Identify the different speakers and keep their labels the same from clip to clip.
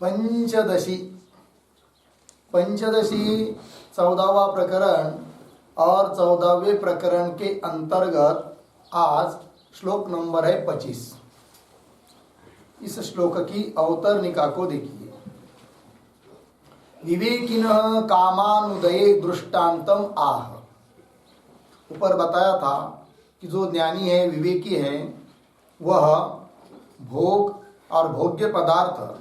Speaker 1: पंचदशी 14वां प्रकरण और 14वें प्रकरण के अंतर्गत आज श्लोक नंबर है 25। इस श्लोक की अवतरणिका को देखिए। विवेकिनः कामानुदये दृष्टांतम आह। ऊपर बताया था कि जो ज्ञानी है, विवेकी है, वह भोग और भोग्य पदार्थ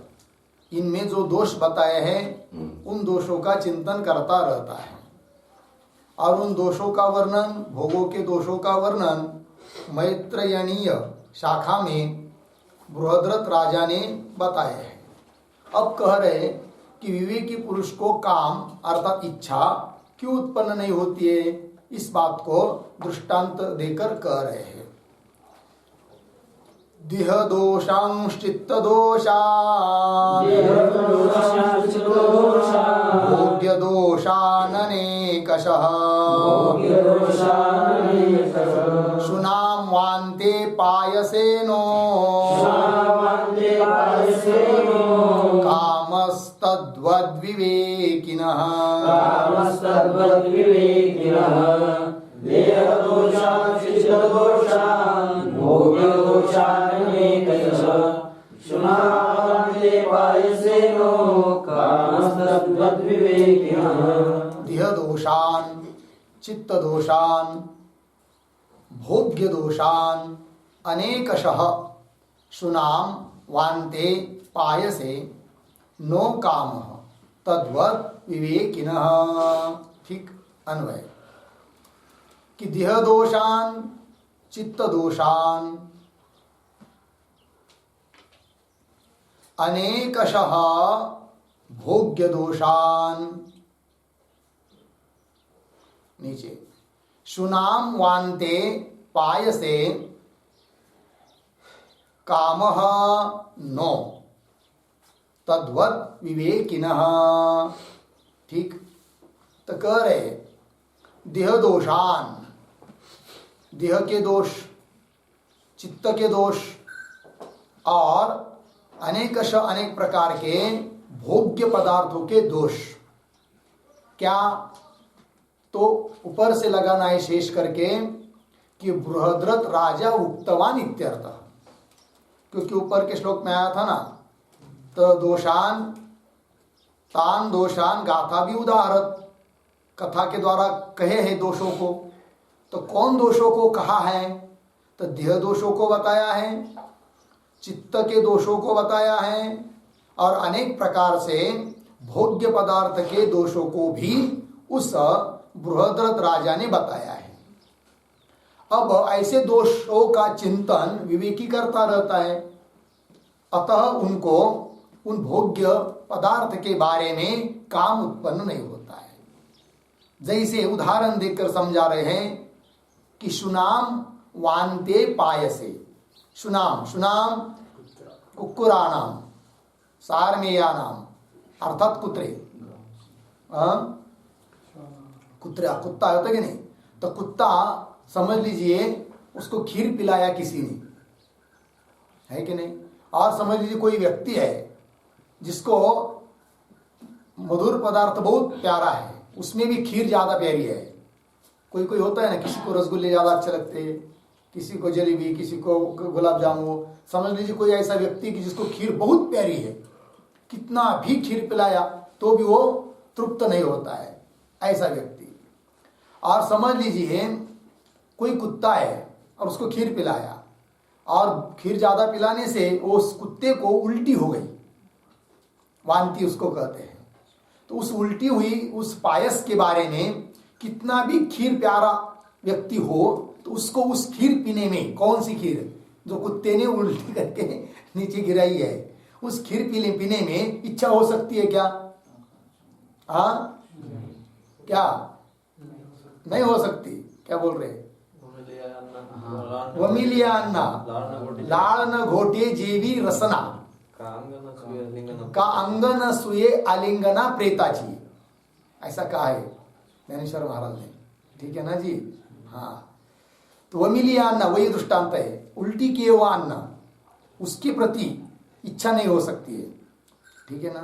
Speaker 1: इनमें जो दोष बताए हैं उन दोषों का चिंतन करता रहता है और उन दोषों का वर्णन, भोगों के दोषों का वर्णन मैत्रेयणीय शाखा में बृहद्रथ राजा ने बताया है। अब कह रहे कि विवेकी पुरुष को काम अर्थात इच्छा क्यों उत्पन्न नहीं होती है, इस बात को दृष्टांत देकर कह रहे हैं। दिह दोषांश्चित्त दोषा भोग्य दोषाननेकशः शुनां वान्ते पायसेनो कामस्तद्वद्विवेकिनः दिह दोषान चित्त दोषान भोग्य दोषान अनेकशः शुनाम वान्ते पायसे नो कामः तद्वत् विवेकिनः। ठीक अन्वय कि दिह दोषान चित्त दोषान अनेकशः भोग्य दोषान नीचे शुनाम वान्ते पायसे कामः नो तद्वत् विवेकिनः। ठीक तो कह रहे देह दोषान, देह के दोष, चित्त के दोष और अनेक प्रकार के भोग्य पदार्थों के दोष। क्या तो ऊपर से लगाना है शेष करके कि बृहद्रथ राजा उक्तवान इत्यर्थ, क्योंकि ऊपर के श्लोक में आया था ना, तो दोषान तान दोषान गाथा भी उदाहरत कथा के द्वारा कहे हैं दोषों को। तो कौन दोषों को कहा है, तो देह दोषों को बताया है, चित्त के दोषों को बताया है और अनेक प्रकार से भोग्य पदार्थ के दोषों को भी उस बृहद्रथ राजा ने बताया है। अब ऐसे दोषों का चिंतन विवेकी करता रहता है, अतः उनको उन भोग्य पदार्थ के बारे में काम उत्पन्न नहीं होता है। जैसे उदाहरण देकर समझा रहे हैं कि शुनाम वान्ते पायसे। शुनाम, शुनाम कुक्कुराणाम सारमेयानाम अर्थात कुत्रे, कुत्रा कुत्ता होता कि नहीं, तो कुत्ता समझ लीजिए उसको खीर पिलाया किसी ने, है कि नहीं। और समझ लीजिए कोई व्यक्ति है जिसको मधुर पदार्थ बहुत प्यारा है, उसमें भी खीर ज्यादा प्यारी है। कोई कोई होता है ना, किसी को रसगुल्ले ज्यादा अच्छे लगते हैं, किसी को जलेबी, किसी को गुलाब जामुन। समझ लीजिए कोई ऐसा व्यक्ति कि जिसको खीर बहुत प्यारी है, कितना भी खीर पिलाया तो भी वो तृप्त नहीं होता है, ऐसा व्यक्ति। और समझ लीजिए कोई कुत्ता है और उसको खीर पिलाया और खीर ज्यादा पिलाने से उस कुत्ते को उल्टी हो गई, वांति उसको कहते हैं। तो उस उल्टी हुई उस पायस के बारे में कितना भी खीर प्यारा व्यक्ति हो तो उसको उस खीर पीने में, कौन सी खीर जो कुत्ते ने उल्टी करके नीचे गिराई है, उस खीर पीने में इच्छा हो सकती है क्या? हाँ क्या नहीं हो सकती? क्या बोल रहे? वमिलिया अन्ना लाड़ न घोटे जेवी रसना का अंगन सुये आलिंगना प्रेताची, ऐसा कहा है ज्ञानेश्वर महाराज ने। ठीक है ना जी। हाँ, तो वमिलिया अन्ना वही दृष्टांत है, उल्टी किए हुआ अन्न उसके प्रति इच्छा नहीं हो सकती है। ठीक है ना।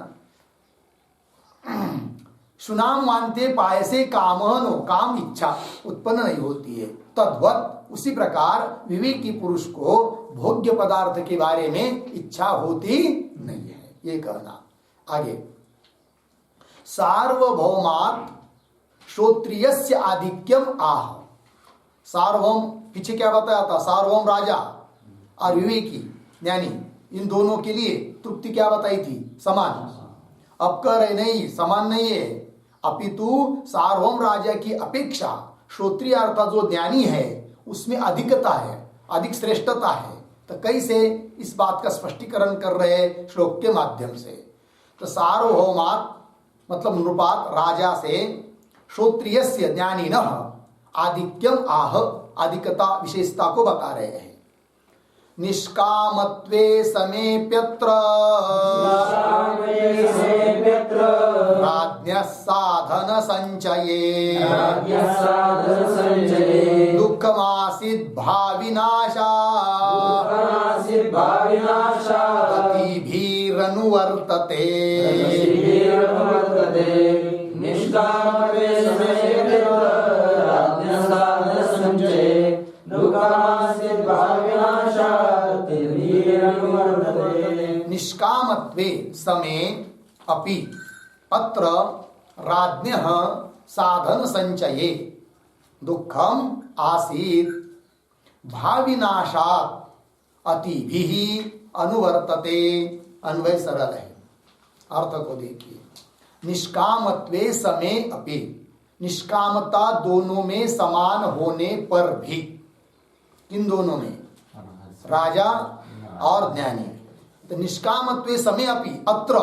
Speaker 1: सुनाम मानते पायसे कामनो, काम इच्छा उत्पन्न नहीं होती है। तद्वत उसी प्रकार विवेकी पुरुष को भोग्य पदार्थ के बारे में इच्छा होती नहीं है, ये कहना। आगे, सार्वभौमात् श्रोत्रियस्य आधिक्यम आह। सार्वभौम पीछे क्या बताया था, सार्वभौम राजा और विवेकी ज्ञानी, इन दोनों के लिए तृप्ति क्या बताई थी, समान। अब कह रहे नहीं, समान नहीं है, अपितु सार्वभौम राजा की अपेक्षा श्रोत्रिय अर्थात जो ज्ञानी है उसमें अधिकता है, अधिक श्रेष्ठता है। तो कैसे, इस बात का स्पष्टीकरण कर रहे हैं श्लोक के माध्यम से। तो सार्वभौमात् मतलब नृपात राजा से, श्रोत्रियस्य ज्ञानिनः आधिक्यम आह, अधिकता विशेषता को बता रहे हैं। निष्कामत्वे समेप्यत्र राज्ञः साधन संचये दुःखमासीत् भाविनाशा गतिभिरनुवर्तते। निष्कामत्वे समे अपि अत्र राज्ञः साधन संचये दुःखम आसीत् भाविनाशात् अतिभिः अनुवर्तते। अन्वय सरल है, अर्थ को देखिए। निष्कामत्वे समे अपि, निष्कामता दोनों में समान होने पर भी, किन दोनों में, राजा और ज्ञानी। तो निष्कामत्वे समे अपि अत्र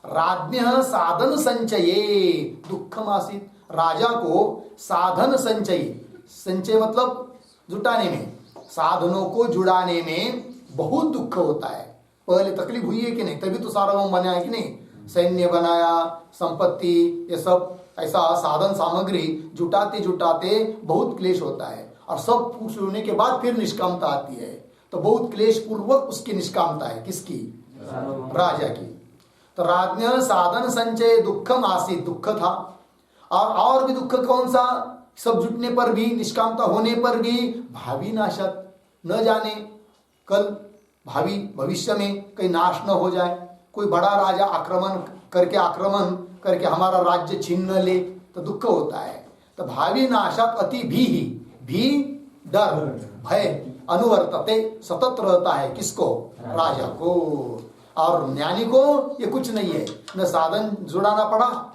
Speaker 1: राज्ञः साधन संचये दुःखम आसीत्, राजा को साधन संचय, संचय मतलब जुटाने में, साधनों को जुड़ाने में बहुत दुख होता है। पहले तकलीफ हुई है कि नहीं, तभी तो सार्वभौम बना है कि नहीं, सैन्य बनाया, संपत्ति, ये सब ऐसा साधन सामग्री जुटाते जुटाते बहुत क्लेश होता है, और सब पूछ होने के बाद फिर निष्कामता आती है। तो बहुत क्लेश पूर्वक उसकी निष्कामता है, किसकी, राजा की। तो राज्ञ साधन संचय दुःखम आसीत्, दुख था, और भी दुख कौन सा, सब जुटने पर भी, निष्कामता होने पर भी, भावी नाशत, न जाने कल भावी भविष्य में कहीं नाश न हो जाए, कोई बड़ा राजा आक्रमण करके हमारा राज्य छीन न ले, तो दुख होता है। तो भावी नाशत अति भी डर भय अनुवर्तते, सतत रहता है, किसको, राजा को। और ज्ञानी को ये कुछ नहीं है, न साधन जुड़ाना पड़ा,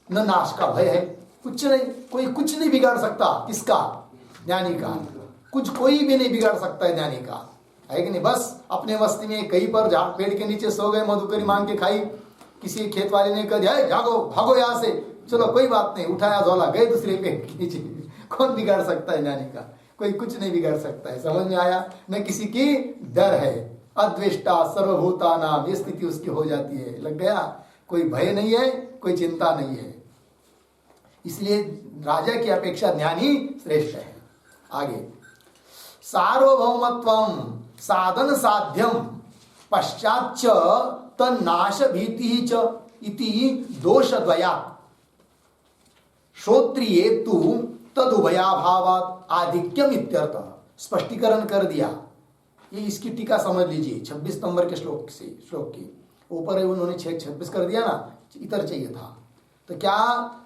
Speaker 1: न नाश का भय है, कुछ नहीं, कोई कुछ नहीं बिगाड़ सकता, किसका, ज्ञानी का। कुछ कोई भी नहीं बिगाड़ सकता है ज्ञानी का, है कि नहीं। बस अपने मस्ती में कहीं पर पेड़ के नीचे सो गए, मधुकरी मांग के खाई, किसी खेत वाले ने कह दिया जागो भागो यहाँ से, चलो कोई बात नहीं, उठाया झोला गए दूसरे पेड़ के नीचे। कौन बिगाड़ सकता है ज्ञानी का, कोई कुछ नहीं बिगाड़ सकता है। समझ में आया, न किसी की डर है, अद्वेष्टा सर्वभूता नाम, ये स्थिति उसकी हो जाती है। लग गया, कोई भय नहीं है, कोई चिंता नहीं है। इसलिए राजा की अपेक्षा ज्ञानी श्रेष्ठ है। आगे, सार्वभौमत्वम साधन साध्यम पश्चाच्च तन्नाश भीति च इति दोषद्वयात् श्रोत्रिये तु तदुभयाभावात् आधिक्यम इत्यर्थ। स्पष्टीकरण कर दिया। ये इसकी टीका समझ लीजिए 26 नंबर के श्लोक की ऊपर है, उन्होंने 26 कर दिया ना, इतर चाहिए था। तो क्या,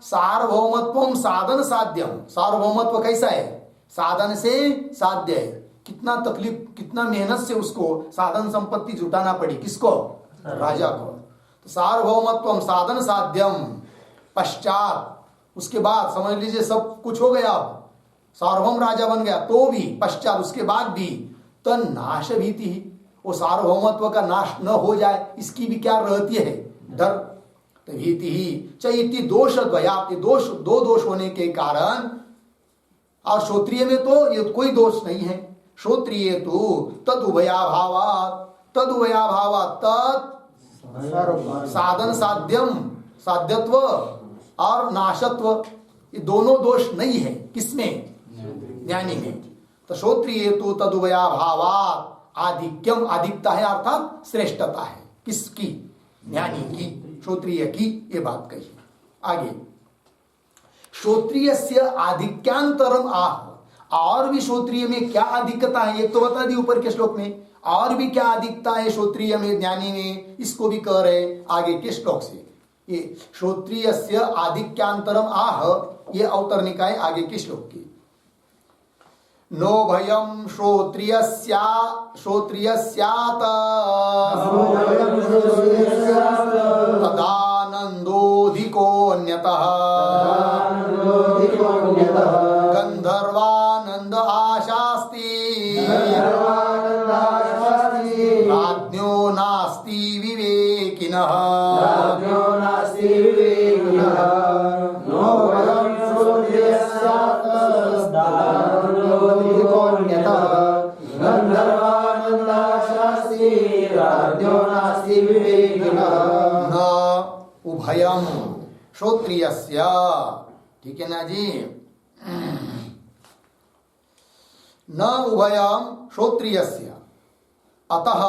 Speaker 1: सार्वभौमत्वम साधन साध्यम, सार्वभौमत्व कैसा है, साधन से साध्य है। कितना तकलीफ, कितना मेहनत से उसको साधन संपत्ति जुटाना पड़ी, किसको, राजा को। तो सार्वभौमत्वम साधन साध्यम पश्चात, उसके बाद समझ लीजिए सब कुछ हो गया, अब सार्वभौम राजा बन गया, तो भी पश्चात उसके बाद भी तन्नाश भीति, वो सार्वभौमत्व का नाश न हो जाए इसकी भी क्या रहती है, डर। तो भीति ही चैति दोष द्वयात्, दोष दो दोष होने के कारण, और श्रोत्रिय में तो ये कोई दोष नहीं है। श्रोत्रिय तो तदुभयाभावात्, तत् साधन साध्यम, साध्यत्व और नाशत्व, ये दोनों दोष नहीं है, किसमें, ज्ञानी में। तो श्रोत्रिय तो तदुभयाभावात् आधिक्यम, अधिकता है अर्थात श्रेष्ठता है, किसकी, ज्ञानी की, श्रोत्रिय की, ये बात कही। आगे श्रोत्रियस्य आधिक्यांतरम आह, और भी श्रोत्रिय में क्या अधिकता है, एक तो बता दी ऊपर के श्लोक में, और भी क्या अधिकता है श्रोत्रिय में, ज्ञानी में, इसको भी कह रहे आगे के श्लोक से। ये श्रोत्रियस्य आधिक्यांतरम आह, ये अवतरणिका है आगे के श्लोक की। नो भयम श्रोत्रियस्यात तदानंदोधिकोऽन्यतः गंधर्वानंद आशास्ति राज्ञो नास्ति विवेकिनः। न उभयम श्रोत्रियस्य, ठीक है ना जी, न उभयम श्रोत्रियस्य अतः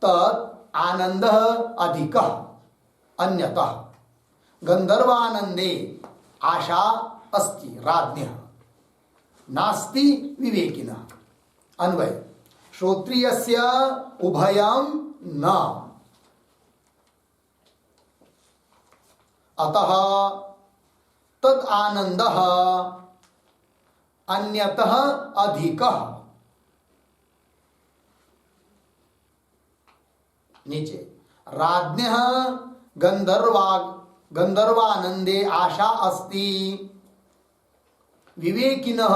Speaker 1: तत् आनंदः अधिकः अन्यतः गंधर्वानंदे आशा अस्ति राज्ञः नास्ति विवेकिनः। अन्वय श्रोत्रियस्य उभयम न, अतः तद आनंदः अन्यतः अधिकः। नीचे राज्ञः गंधर्वानंदे आशा अस्ति विवेकिनः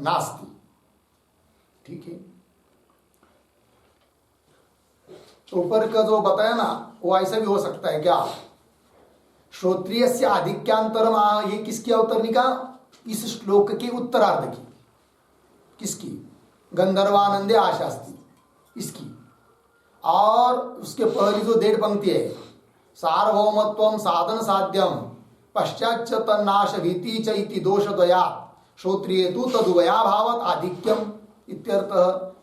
Speaker 1: नास्ति। ठीक है, ऊपर का जो बताया ना वो ऐसा भी हो सकता है क्या, श्रोत्रिय से आधिक्यांतरम, ये किसकी अवतरणिका, इस श्लोक के उत्तरार्ध की, किसकी, गंधर्वानंदे आशास्ति, इसकी। और उसके पहली जो 1.5 पंक्ति है, सार्वभौमत्वम साधन साध्यम पश्चाच्च तन्नाश भीति च इति दोष द्वया श्रोत्रिय तु तदुभया भावत आधिक्यम इत्यर्थ।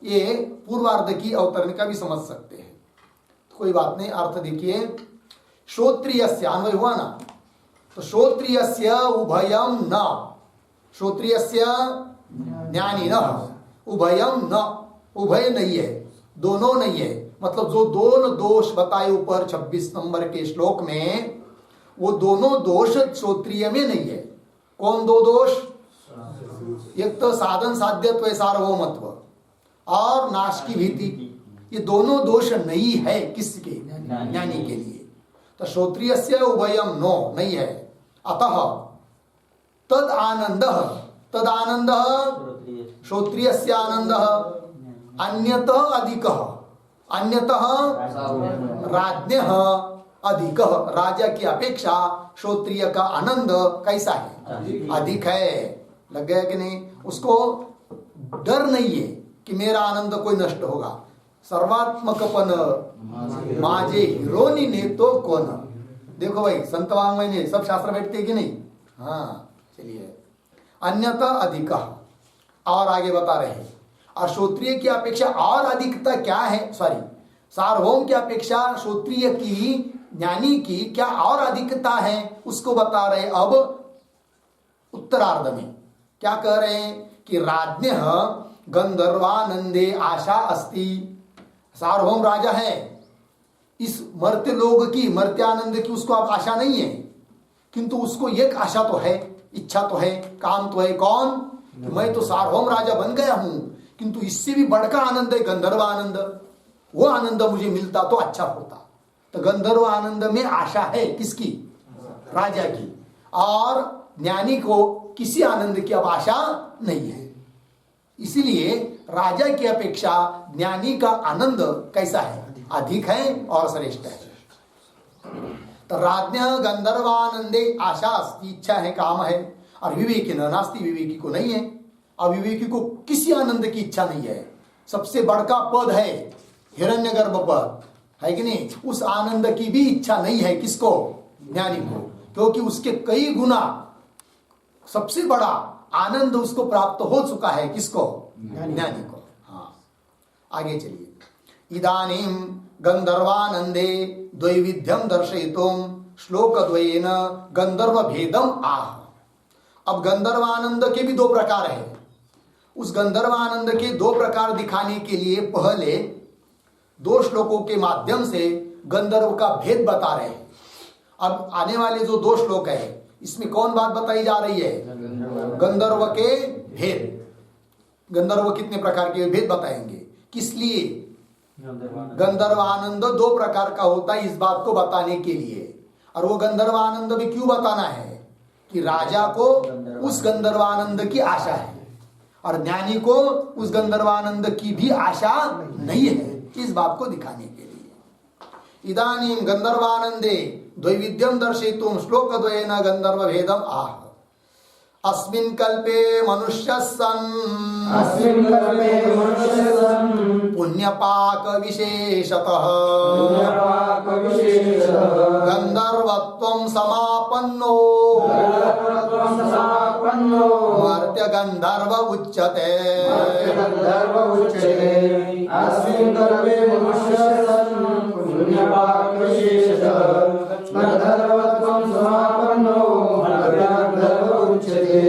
Speaker 1: ये पूर्वार्ध की अवतरणिका भी समझ सकते हैं, तो कोई बात नहीं। अर्थ देखिए, श्रोत्रियस्य अन्वय हुआ ना, तो श्रोत्रियस्य उभयम न, श्रोत्रियस्य ज्ञानी न, उभयम न, उभय नहीं है, दोनों नहीं है। मतलब जो दोनों दोष बताए ऊपर 26 नंबर के श्लोक में, वो दोनों दोष श्रोत्रिय में नहीं है। कौन दो दोष, एक तो साधन साध्यत्व सार्वभौमत्व और नाश की भीति, ये दोनों दोष नहीं है किसके, ज्ञानी के लिए। तो श्रोत्रियस्य उभयम नो नहीं है, अतः तद आनंदः, तद आनंदः श्रोत्रियस्य आनंदः अन्यतः अधिकः, अन्यतः राज्ञः अधिकः, राजा की अपेक्षा श्रोत्रिय का आनंद कैसा है, अधिक है। लग गया कि नहीं, उसको डर नहीं है कि मेरा आनंद कोई नष्ट होगा। सर्वात्मकपन माजे हिरोनी ने तो कौन, देखो भाई संत वाङ्मय ने सब शास्त्र बैठते कि नहीं। हाँ चलिए, अन्यथा अधिक, और आगे बता रहे हैं, और श्रोत्रिय की अपेक्षा और अधिकता क्या है, सॉरी सार्वभौम की अपेक्षा श्रोत्रिय की, ज्ञानी की क्या और अधिकता है, उसको बता रहे। अब उत्तरार्ध में क्या कह रहे हैं कि राज्ञः गंधर्वानंदे आशा अस्ति, सार्वभौम राजा है, इस मर्त्य लोग की, मर्त्य आनंद की उसको अब आशा नहीं है, किंतु उसको एक आशा तो है, इच्छा तो है, काम तो है। कौन, मैं तो सार्वभौम राजा बन गया हूं, किंतु इससे भी बढ़कर आनंद है गंधर्व आनंद, वो आनंद मुझे मिलता तो अच्छा होता। तो गंधर्व आनंद में आशा है किसकी, राजा की। और ज्ञानी को किसी आनंद की अब आशा नहीं है, इसीलिए राजा की अपेक्षा ज्ञानी का आनंद कैसा है, अधिक है और श्रेष्ठ है। तो राज्ञः गंधर्वानंदे आशा अस्ति, इच्छा है, काम है, और विवेकी न नास्ति, विवेकी को नहीं है। अविवेकी को किसी आनंद की इच्छा नहीं है। सबसे बड़का पद है हिरण्यगर्भ पद, है कि नहीं, उस आनंद की भी इच्छा नहीं है किसको, ज्ञानी को, क्योंकि उसके कई गुना सबसे बड़ा आनंद उसको प्राप्त हो चुका है, किसको, ज्ञानी को। हाँ आगे चलिए, इदानीम गंधर्वानंदे द्वैविध्यम दर्शयितुम श्लोकद्वयेन गंधर्व भेदम आह। अब गंधर्वानंद के भी दो प्रकार है। उस गंधर्वानंद के दो प्रकार दिखाने के लिए पहले दो श्लोकों के माध्यम से गंधर्व का भेद बता रहे हैं। अब आने वाले जो दो श्लोक है इसमें कौन बात बताई जा रही है? गंधर्व के भेद। गंधर्व कितने प्रकार के भेद बताएंगे। किस लिए? गंधर्वानंद दो प्रकार का होता है इस बात को बताने के लिए। और वो गंधर्वानंद भी क्यों बताना है कि राजा को उस गंधर्वानंद की आशा है और ज्ञानी को उस गंधर्वानंद की भी आशा नहीं है, इस बात को दिखाने के लिए। इदानीं गंधर्वानंदे द्वैविध्यम दर्शयितुम श्लोकद्वयेन गंधर्व भेदम आह। अस्मिन् कल्पे मनुष्यः सन् पुण्यपाक विशेषतः गंधर्वत्वं समापन्नो मर्त्य गंधर्व उच्यते। अस्मिन् कल्पे मनुष्यः सन् पुण्यपाक विशेषतः गंधर्वत्वं समापन्नो मर्त्य गंधर्व उच्यते।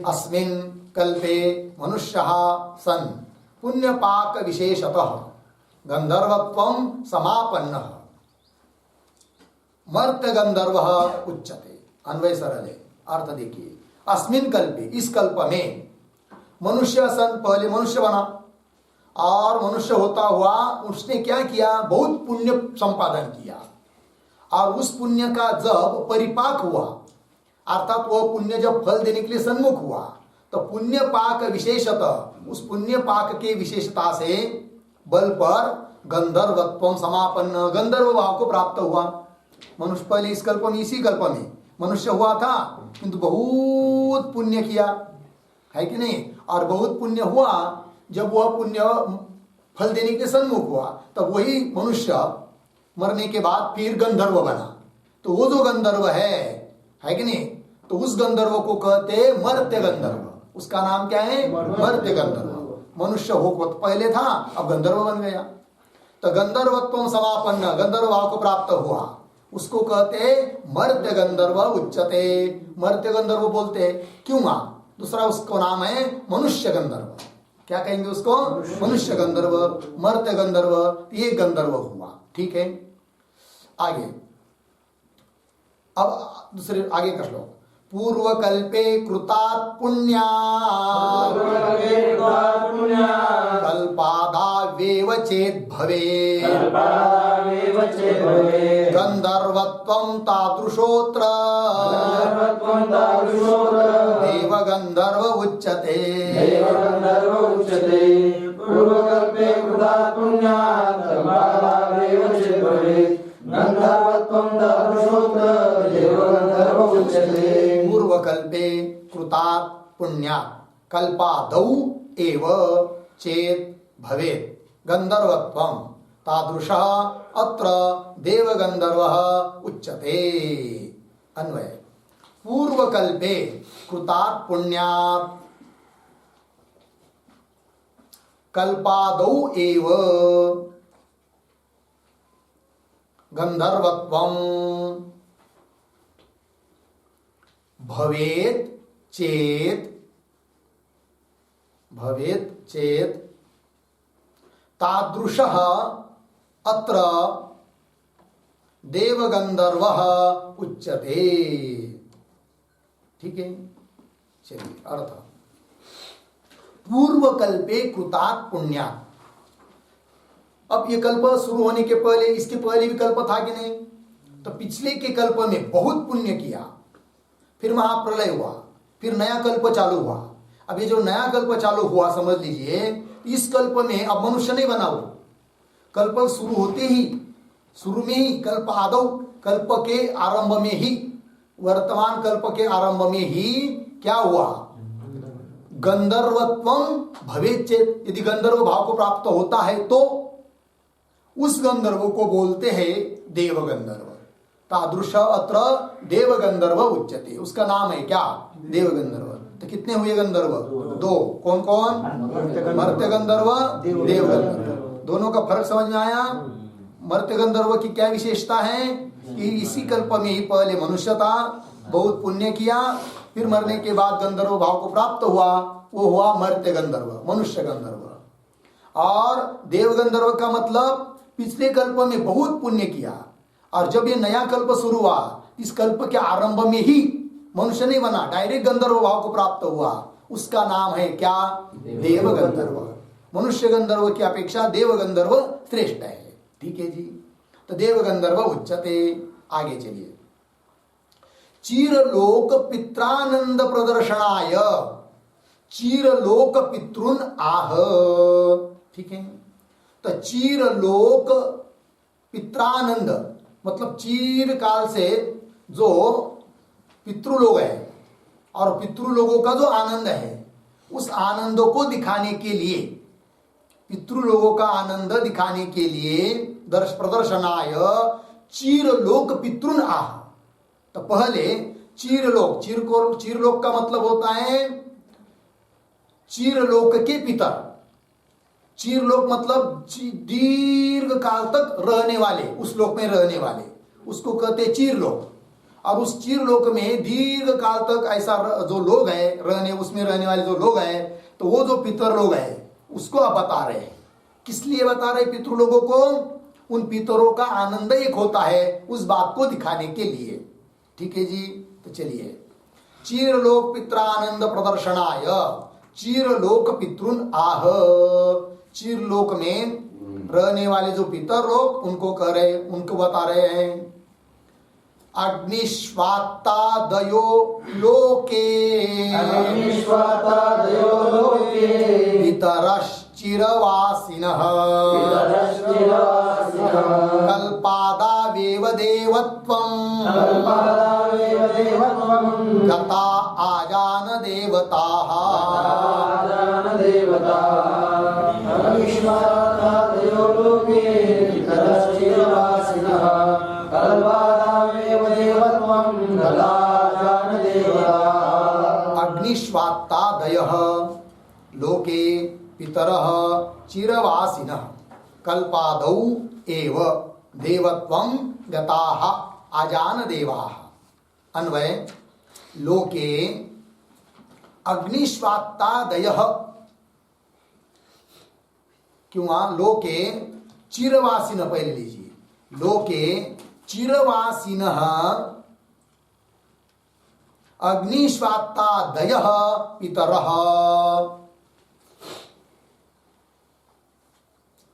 Speaker 1: अस्मिन् कल्पे मनुष्यः सन् पुण्यपाक विशेषतः गंधर्वत्वं समापन्नः मर्त्य गंधर्व उच्यते। अन्वय सरल है, अर्थ देखिए। अस्मिन् कल्पे, इस कल्प में, मनुष्य सन, पहले मनुष्य बना और मनुष्य होता हुआ उसने क्या किया? बहुत पुण्य संपादन किया और उस पुण्य का जब परिपाक हुआ अर्थात वो पुण्य जब फल देने के लिए सन्मुख हुआ तो पुण्य पाक विशेषतः, उस पुण्य पाक के विशेषता से बल पर गंधर्वत्वं समापन्न, गंधर्व भाव को प्राप्त हुआ। मनुष्य पहले इस कल्प में, इसी कल्प में मनुष्य हुआ था किंतु बहुत पुण्य किया है कि नहीं, और बहुत पुण्य हुआ। जब वह पुण्य फल देने के सन्मुख हुआ तब वही मनुष्य मरने के बाद फिर गंधर्व बना। तो वो जो गंधर्व है कि नहीं, तो उस गंधर्व को कहते मर्त्य गंधर्व। उसका नाम क्या है? मर्त्य गंधर्व। मनुष्य हो पहले था, अब गंधर्व बन गया। तो गंधर्वत्वं समापन्न, गंधर्व भाव को प्राप्त हुआ, उसको कहते मर्त्य गंधर्व उच्चते। मर्त्य गंधर्व बोलते क्यों? दूसरा उसको नाम है मनुष्य गंधर्व। क्या कहेंगे उसको? मनुष्य गंधर्व, मर्त्य गंधर्व, ये गंधर्व हुआ। ठीक है, आगे। अब दूसरे आगे का श्लोक। पूर्व कल्पे कृतात् पुण्यात् कल्पादावेव चेत् भवेत् गंधर्वत्वं तादृशोऽत्र देव गंधर्व उच्यते। पूर्वकल्पे कृतात् पुण्यात् कल्पादावेव चेत् भवेत् गंधर्वत्वं तादृशोऽत्र देव गंधर्व उच्यते। पूर्वकल्पे कृतात् पुण्यात् कल्पादौ एव चेत् भवेत् गंधर्वत्वं तादृशः अत्र देव गंधर्वः उच्यते। अन्वय। पूर्वकल्पे कृतात् पुण्यात् कल्पादौ एव गंधर्वत्वं भवेत् चेत् तादृशः अत्र देवगंधर्वः उच्यते। ठीक है, चलिए अर्थ। पूर्वकल्पे कृतात् पुण्यात्। अब ये कल्प शुरू होने के पहले, इसके पहले भी कल्प था कि नहीं? तो पिछले के कल्प में बहुत पुण्य किया, फिर महाप्रलय हुआ, फिर नया कल्प चालू हुआ। अब ये जो नया कल्प चालू हुआ, समझ लीजिए इस कल्प में अब मनुष्य नहीं बना। वो कल्प शुरू होते ही, शुरू में ही, कल्प आदौ, कल्प के आरंभ में ही, वर्तमान कल्प के आरंभ में ही क्या हुआ? गंधर्वत्वं भवेत् चेत्, यदि गंधर्व भाव को प्राप्त होता है तो उस गंधर्व को बोलते हैं देव गंधर्व। तादृश अत्र देव गंधर्व उच्यते। उसका नाम है क्या? देव गंधर्व। तो कितने हुए गंधर्व? दो। कौन कौन? मर्त्य गंधर्व, देव गंधर्व। दोनों का फर्क समझ में आया? मर्त्य गंधर्व की क्या विशेषता है कि इसी कल्प में ही पहले मनुष्य था, बहुत पुण्य किया, फिर मरने के बाद गंधर्व भाव को प्राप्त हुआ, वो हुआ मर्त्य गंधर्व, मनुष्य गंधर्व। और देव गंधर्व का मतलब पिछले कल्प में बहुत पुण्य किया, और जब ये नया कल्प शुरू हुआ, इस कल्प के आरंभ में ही मनुष्य नहीं बना, डायरेक्ट गंधर्व भाव को प्राप्त हुआ, उसका नाम है क्या? देव गंधर्व। मनुष्य गंधर्व की अपेक्षा देव गंधर्व श्रेष्ठ है। ठीक है जी। तो देव गंधर्व उच्चते। आगे चलिए। चीरलोक पित्रानंद प्रदर्शनाय चीरलोक पितृन आह। ठीक है। तो चीरलोक पित्रानंद मतलब चीर काल से जो पितृलोक है और पितृलोकों का जो आनंद है, उस आनंदों को दिखाने के लिए, पितृलोकों का आनंद दिखाने के लिए प्रदर्शनाय चीरलोक पितृन आह। तो पहले चीरलोक, चीरलोक का मतलब होता है चीरलोक के पितर। चीरलोक मतलब दीर्घ काल तक रहने वाले, उस लोक में रहने वाले, उसको कहते हैं चीरलोक। और उस चीरलोक में दीर्घ काल तक ऐसा जो लोग हैं रहने, उसमें रहने वाले जो लोग हैं, तो वो जो पितर लोग हैं उसको आप बता रहे हैं। किस लिए बता रहे पितृ लोगों को? उन पितरों का आनंद एक होता है, उस बात को दिखाने के लिए। ठीक है जी। तो चलिए, चीरलोक पित्रानंद प्रदर्शनाय चीरलोक पितृन आह। चीरलोक में रहने वाले जो पितर लोग, उनको कह रहे, उनको बता रहे हैं। अग्निश्वात्तादयो लोके पितरश्चिरवासिनः कल्पादावेव देवत्वं गता आजान देवताः। अग्निश्वात्तादयः लोके पितरः चिरवासिनः कल्पादौ एव देवत्वं गताः आजान देवाः। अन्वय, लोके अग्निश्वात्तादयः, क्यों? लोके चिरवासिनः पहले लीजिए। लोके चिरवासिनः अग्निश्वात्तादयः पितरः।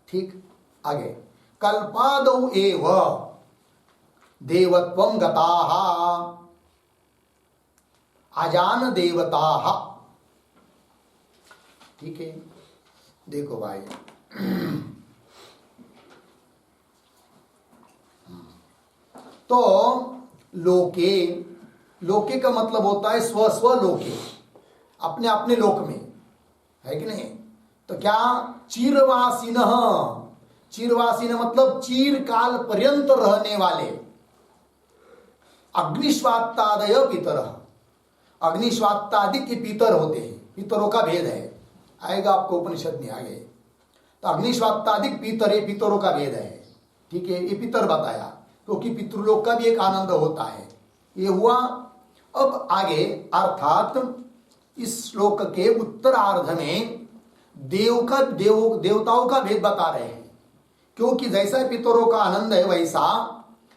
Speaker 1: ठीक। आगे, कल्पादौ एव देवत्वं गताः आजान देवताः। ठीक है। देखो भाई, तो लोके, लोके का मतलब होता है स्व स्व लोके, अपने अपने लोक में, है कि नहीं? तो क्या? चिरवासिनः, चिरवासिन मतलब चीर काल पर्यंत रहने वाले। अग्निश्वात्तादय पितरः, अग्निश्वात्तादि के पितर होते हैं, पितरों का भेद है, आएगा आपको उपनिषद में आगे। तो अग्निश्वात्तादिक पितर, ये पितरों का भेद है। ठीक है, ये पितर बताया, क्योंकि पितृलोक का भी एक आनंद होता है, ये हुआ। अब आगे, अर्थात इस श्लोक के उत्तरार्ध में देवताओं का भेद बता रहे हैं, क्योंकि जैसा पितरों का आनंद है वैसा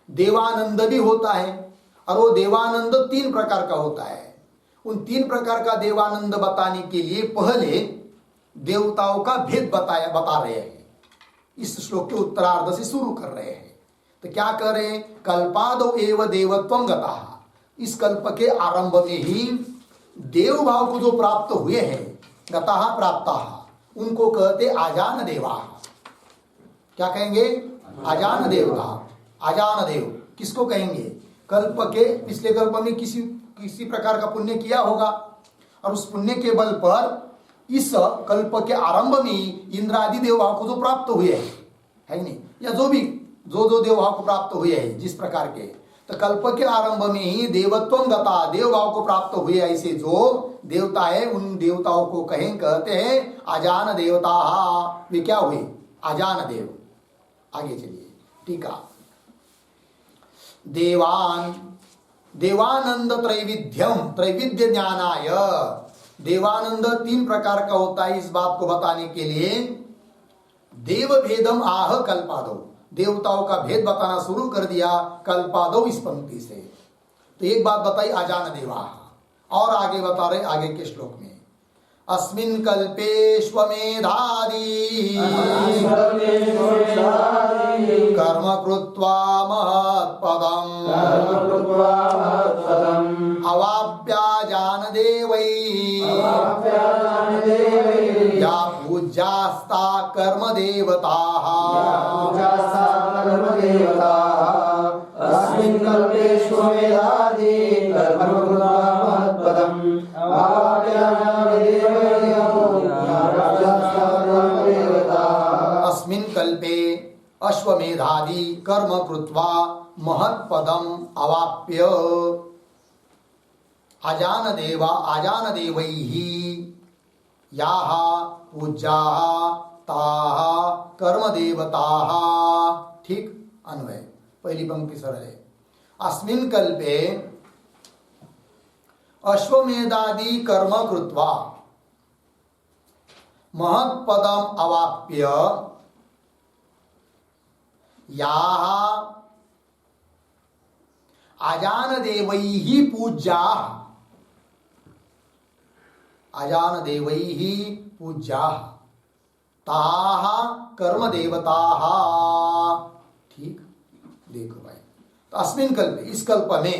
Speaker 1: देवानंद भी होता है, और वो देवानंद 3 प्रकार का होता है। उन 3 प्रकार का देवानंद बताने के लिए पहले देवताओं का भेद बता रहे हैं। इस श्लोक के उत्तरार्ध से शुरू कर रहे हैं। तो क्या कर रहे हैं? कल्पादो एव देवत्वं गताः, इस कल्प के आरंभ में ही देव भाव को जो प्राप्त हुए हैं, गताः प्राप्ताः, उनको कहते आजान देवा। क्या कहेंगे? आजान देवता। आजान देव किसको कहेंगे? कल्प के पिछले कल्प में किसी प्रकार का पुण्य किया होगा, और उस पुण्य के बल पर इस कल्प के आरंभ में इंद्र आदि देवभाव को जो प्राप्त हुए हैं, है नहीं, या जो भी जो देवभाव को प्राप्त हुए हैं जिस प्रकार के, तो कल्प के आरंभ में ही देवत्वं गता, देवभाव को प्राप्त हुए ऐसे जो देवता है, उन देवताओं को कहते हैं आजान देवता। वे क्या हुए? आजान देव। आगे चलिए, टीका। देवान देवानंद त्रैविध्यम, त्रैविध्य ज्ञानाय, देवानंद 3 प्रकार का होता है, इस बात को बताने के लिए देव भेदम आह कल्पादो, देवताओं का भेद बताना शुरू कर दिया कल्पादो इस पंक्ति से। तो एक बात बताई अजान देवा, और आगे बता रहे आगे के श्लोक में अस्मिन् कल्पेष्वमेधादि कर्म कृत्वा महत्पदम् अवाप्याजान देवै या पूज्यास्ता कर्म देवताः अस्मिन् कल्पेष्वमेधादि कर्म कृत्वा महत्पदम् अस्मिन् कल्पे अश्वमेधादि कर्म कृत्वा महत्पदम अवाप्य आजान देवैः याः पूज्याः ताः कर्म देवताः। ठीक अन्वय, पहली पंक्ति सरल है। अस्मिन् कल्पे अश्वमेधादि कर्म कृत्वा महत्पदम अवाप्य याः आजान देवैः पूज्याः, आजान देवैः पूज्याः ताः कर्म देवताः। ठीक, देखो भाई, तो अस्मिन् कल्पे, इस कल्प में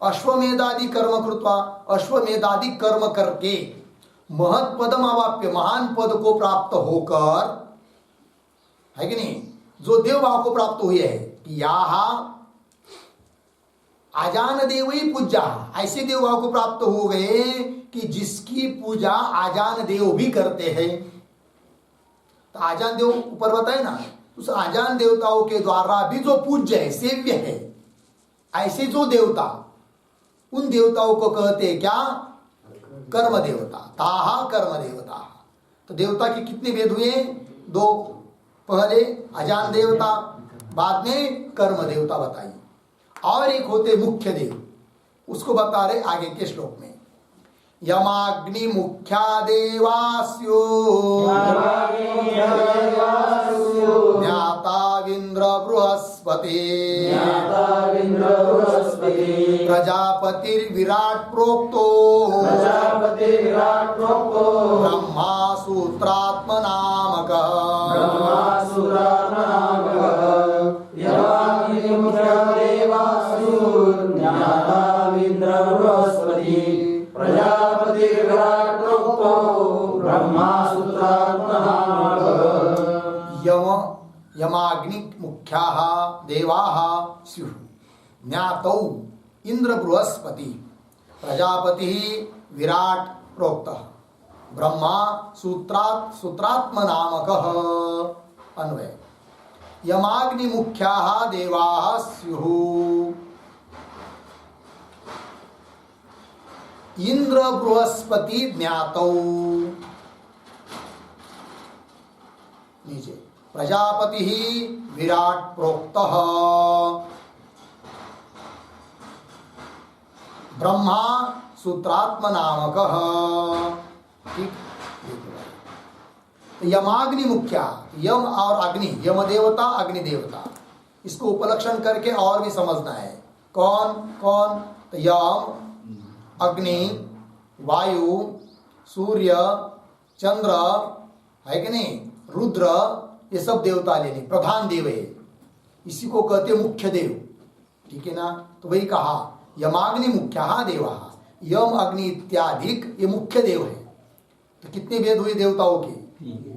Speaker 1: अश्वमेधादि कर्म कृत्वा, अश्वमेधादि कर्म करके महत्पदम अवाप्य, महान पद को प्राप्त होकर, है कि नहीं, जो देव भाव को प्राप्त हुई है, यहाँ आजान देव ही पूजा, ऐसे देव भाव को प्राप्त हो गए कि जिसकी पूजा आजान देव भी करते हैं। तो आजान देव ऊपर बताए ना, उस आजान देवताओं के द्वारा भी जो पूज्य है, सेव्य है, ऐसे जो देवता, उन देवताओं को कहते हैं क्या? कर्म देवता, ताहा कर्म देवता। तो देवता के कितने भेद हुए? 2, पहले अजान देवता, बाद में कर्म देवता बताइए, और एक होते मुख्य देव, उसको बता रहे आगे के श्लोक में। यमाग्नि मुख्या देवास्यो ज्ञाताविन्द्र बृहस्पति प्रजापतिर्विराट प्रोक्तो ब्रह्मा सूत्रात्मनामकः। यमाग्नि मुख्याः देवाः स्युः ज्ञातौ इंद्र बृहस्पति प्रजापतिः विराट प्रोक्तः ब्रह्मा सूत्रात्मनामकः। अन्वय, यमाग्नि मुख्याः देवाः स्युः इंद्र बृहस्पति ज्ञातौ, नीचे प्रजापति विराट प्रोक्तः ब्रह्मा सूत्रात्मनामकः। ठीक, यमाग्नि मुख्या, यम और अग्नि, यम देवता अग्नि देवता, इसको उपलक्षण करके और भी समझना है। कौन कौन? तो यम, अग्नि, वायु, सूर्य, चंद्र, है कि नहीं, रुद्र, ये सब देवता लेने, प्रधान देव है, इसी को कहते मुख्य देव। ठीक है ना? तो वही कहा यमाग्नि मुख्या देवा, यम अग्नि इत्यादि ये मुख्य देव है। तो कितने भेद हुए देवताओं के?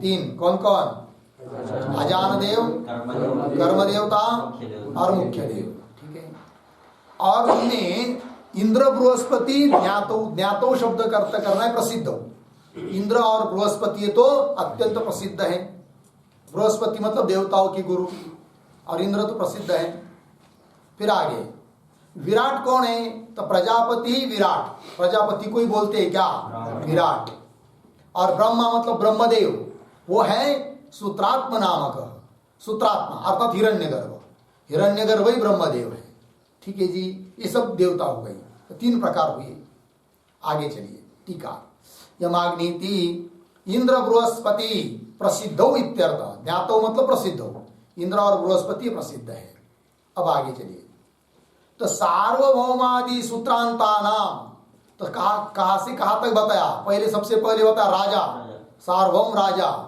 Speaker 1: 3। कौन कौन? अजान देव, कर्म देवता और मुख्य देव। ठीक है, और उनमें इंद्र बृहस्पति ज्ञातो, ज्ञातो शब्द करना है प्रसिद्ध। इंद्र और बृहस्पति तो अत्यंत प्रसिद्ध है। बृहस्पति मतलब देवताओं की गुरु, और इंद्र तो प्रसिद्ध है। फिर आगे विराट कौन है? तो प्रजापति विराट, प्रजापति को ही बोलते हैं क्या? विराट। और ब्रह्मा मतलब ब्रह्मदेव, वो है सूत्रात्म नामक, सूत्रात्मा अर्थात हिरण्यगर्भ, हिरण्यगर्भ ही ब्रह्मदेव है। ठीक है जी, ये सब देवता हो गई। तो 3 प्रकार हुए। आगे चलिए टीका। यमाग्निति इंद्र बृहस्पति प्रसिद्धो इत्यर्थ। ज्ञातो मतलब प्रसिद्ध हो, इंद्र और बृहस्पति प्रसिद्ध है। अब आगे चलिए। तो सार्वभौमादि सूत्रांता नाम, तो कहा से कहाँ तक बताया? पहले सबसे पहले बताया राजा, सार्वभौम राजा।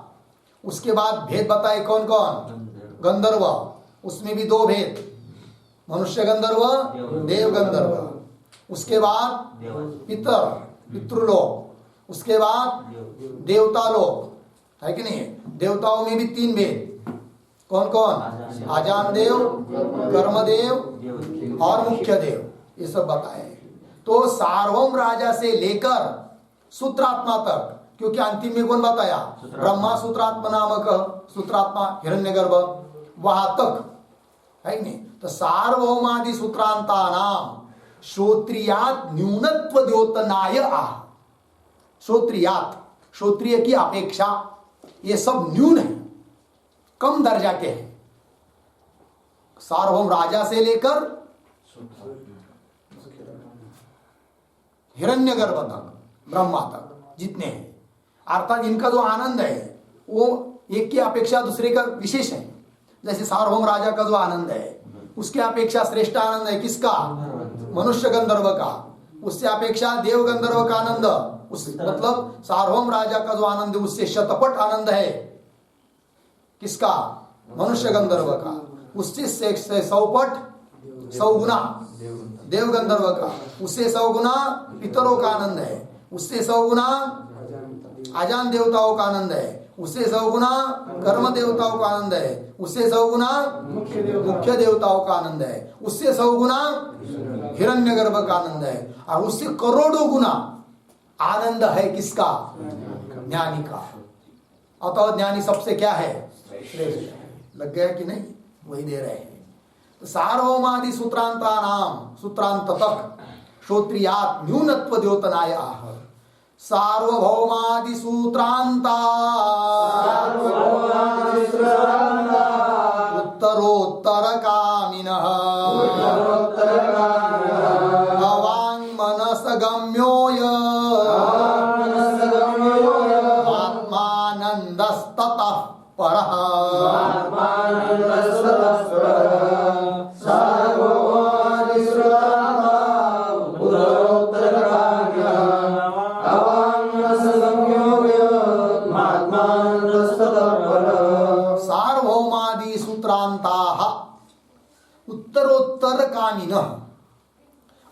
Speaker 1: उसके बाद भेद बताए कौन कौन? गंधर्व, उसमें भी 2 भेद, मनुष्य गंधर्व, देव गंधर्व। उसके बाद पितृलोक, उसके बाद देवता लोक, है कि नहीं? देवताओं में भी 3 भेद, कौन कौन? आजान देव, कर्मदेव और मुख्य देव, ये सब बताए। तो सार्वभौम राजा से लेकर सूत्रात्मा तक, क्योंकि अंतिम में कौन बताया? ब्रह्मा सूत्रात्मा नामक, सूत्रात्मा हिरण्यगर्भ, वहां तक, है कि नहीं? तो सार्वभौमादि सूत्रांता नाम श्रोत्रियात न्यूनत्व द्योतनाय आह। श्रोत्रियात, श्रोत्रिय की अपेक्षा ये सब न्यून है, कम दर्जा के हैं। सार्वभौम राजा से लेकर हिरण्यगर्भ तक, ब्रह्मा तक जितने हैं, अर्थात इनका जो आनंद है वो एक की अपेक्षा दूसरे का विशेष है। जैसे सार्वभौम राजा का जो आनंद है उसके अपेक्षा श्रेष्ठ आनंद है किसका? मनुष्य गंधर्व का। उससे अपेक्षा देव गंधर्व का आनंद, उस मतलब सार्वभौम राजा का जो आनंद है उससे शतपट आनंद है किसका? मनुष्य गंधर्व का। उससे 100 पट 100 गुना देव गंधर्व का। उससे 100 गुना पितरों का आनंद है। उससे 100 गुना आजान देवताओं का आनंद है। उससे 100 गुना कर्म देवताओं का आनंद है। उससे 100 गुना मुख्य देवताओं का आनंद है। उससे 100 गुना हिरण्यगर्भ का आनंद है। और उससे करोड़ों गुना आनंद है किसका? ज्ञानी का। अतः ज्ञानी सबसे क्या है? श्रेष्ठ। लग गया कि नहीं? वही दे रहे हैं। तो सार्वभौमादि सूत्रांता नाम, सूत्रांत तक श्रोत्रियात न्यूनत्व द्योतनाय आह। सार्वभौमादि सूत्रांता उत्तरोत्तर कामिनः अवांग मनस गम्योय आत्मानंदस्ततः परः। सार्वभौमादि सूत्रांताः उत्तरोत्तर कामिनः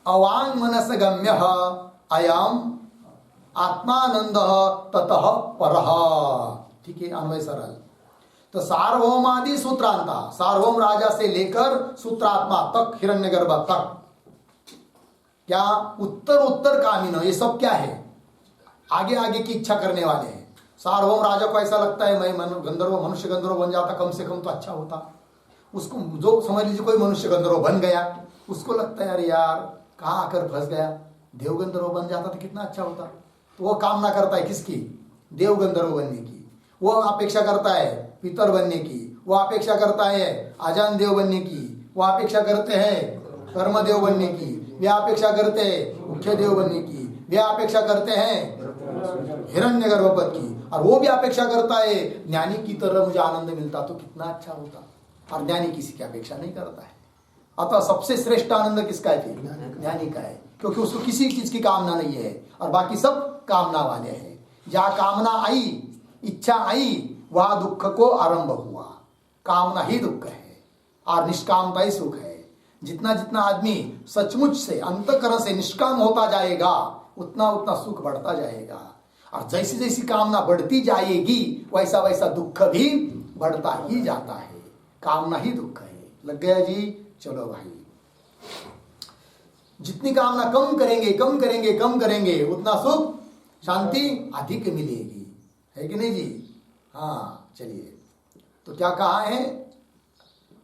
Speaker 1: अवांग मनस गम्यः अयम आत्मानंदः ततः परः। ठीक है, अन्वय सरल। तो सार्वभौमादि सूत्रांता, सार्वभौम राजा से लेकर सूत्रात्मा तक, हिरण्यगर्भ तक, क्या उत्तर उत्तर कामिन, ये सब क्या है? आगे आगे की इच्छा करने वाले हैं। सार्वभौम राजा को ऐसा लगता है मैं गंधर्व, मनुष्य गंधर्व बन जाता कम से कम तो अच्छा होता। उसको जो समझ लीजिए कोई मनुष्य गंधर्व बन गया, उसको लगता है अरे यार कहाँ आकर फंस गया, देव गंधर्व बन जाता तो कितना अच्छा होता। तो वो कामना करता है किसकी? देव गंधर्व बनने की। वो अपेक्षा करता है पितर बनने की। वो अपेक्षा करता है आजान देव बनने की। वो अपेक्षा करते हैं कर्मदेव बनने की। वे अपेक्षा करते हैं मुख्य देव बनने की। वे अपेक्षा करते हैं हिरण्यगर्भ पद की। और वो भी अपेक्षा करता है ज्ञानी की तरह मुझे आनंद मिलता तो कितना अच्छा होता। और ज्ञानी किसी की अपेक्षा नहीं करता है। अतः सबसे श्रेष्ठ आनंद किसका है? ज्ञानी का है, क्योंकि उसको किसी चीज की कामना नहीं है और बाकी सब कामना वाले हैं। जहाँ कामना आई, इच्छा आई, वह दुख को आरंभ हुआ। कामना ही दुख है और निष्कामता ही सुख है। जितना जितना आदमी सचमुच से अंतःकरण से निष्काम होता जाएगा उतना उतना सुख बढ़ता जाएगा। और जैसी जैसी कामना बढ़ती जाएगी वैसा वैसा दुख भी बढ़ता ही जाता है। कामना ही दुख है। लग गया जी? चलो भाई, जितनी कामना कम करेंगे कम करेंगे कम करेंगे उतना सुख शांति अधिक मिलेगी, है कि नहीं जी? हाँ चलिए, तो क्या कहा है?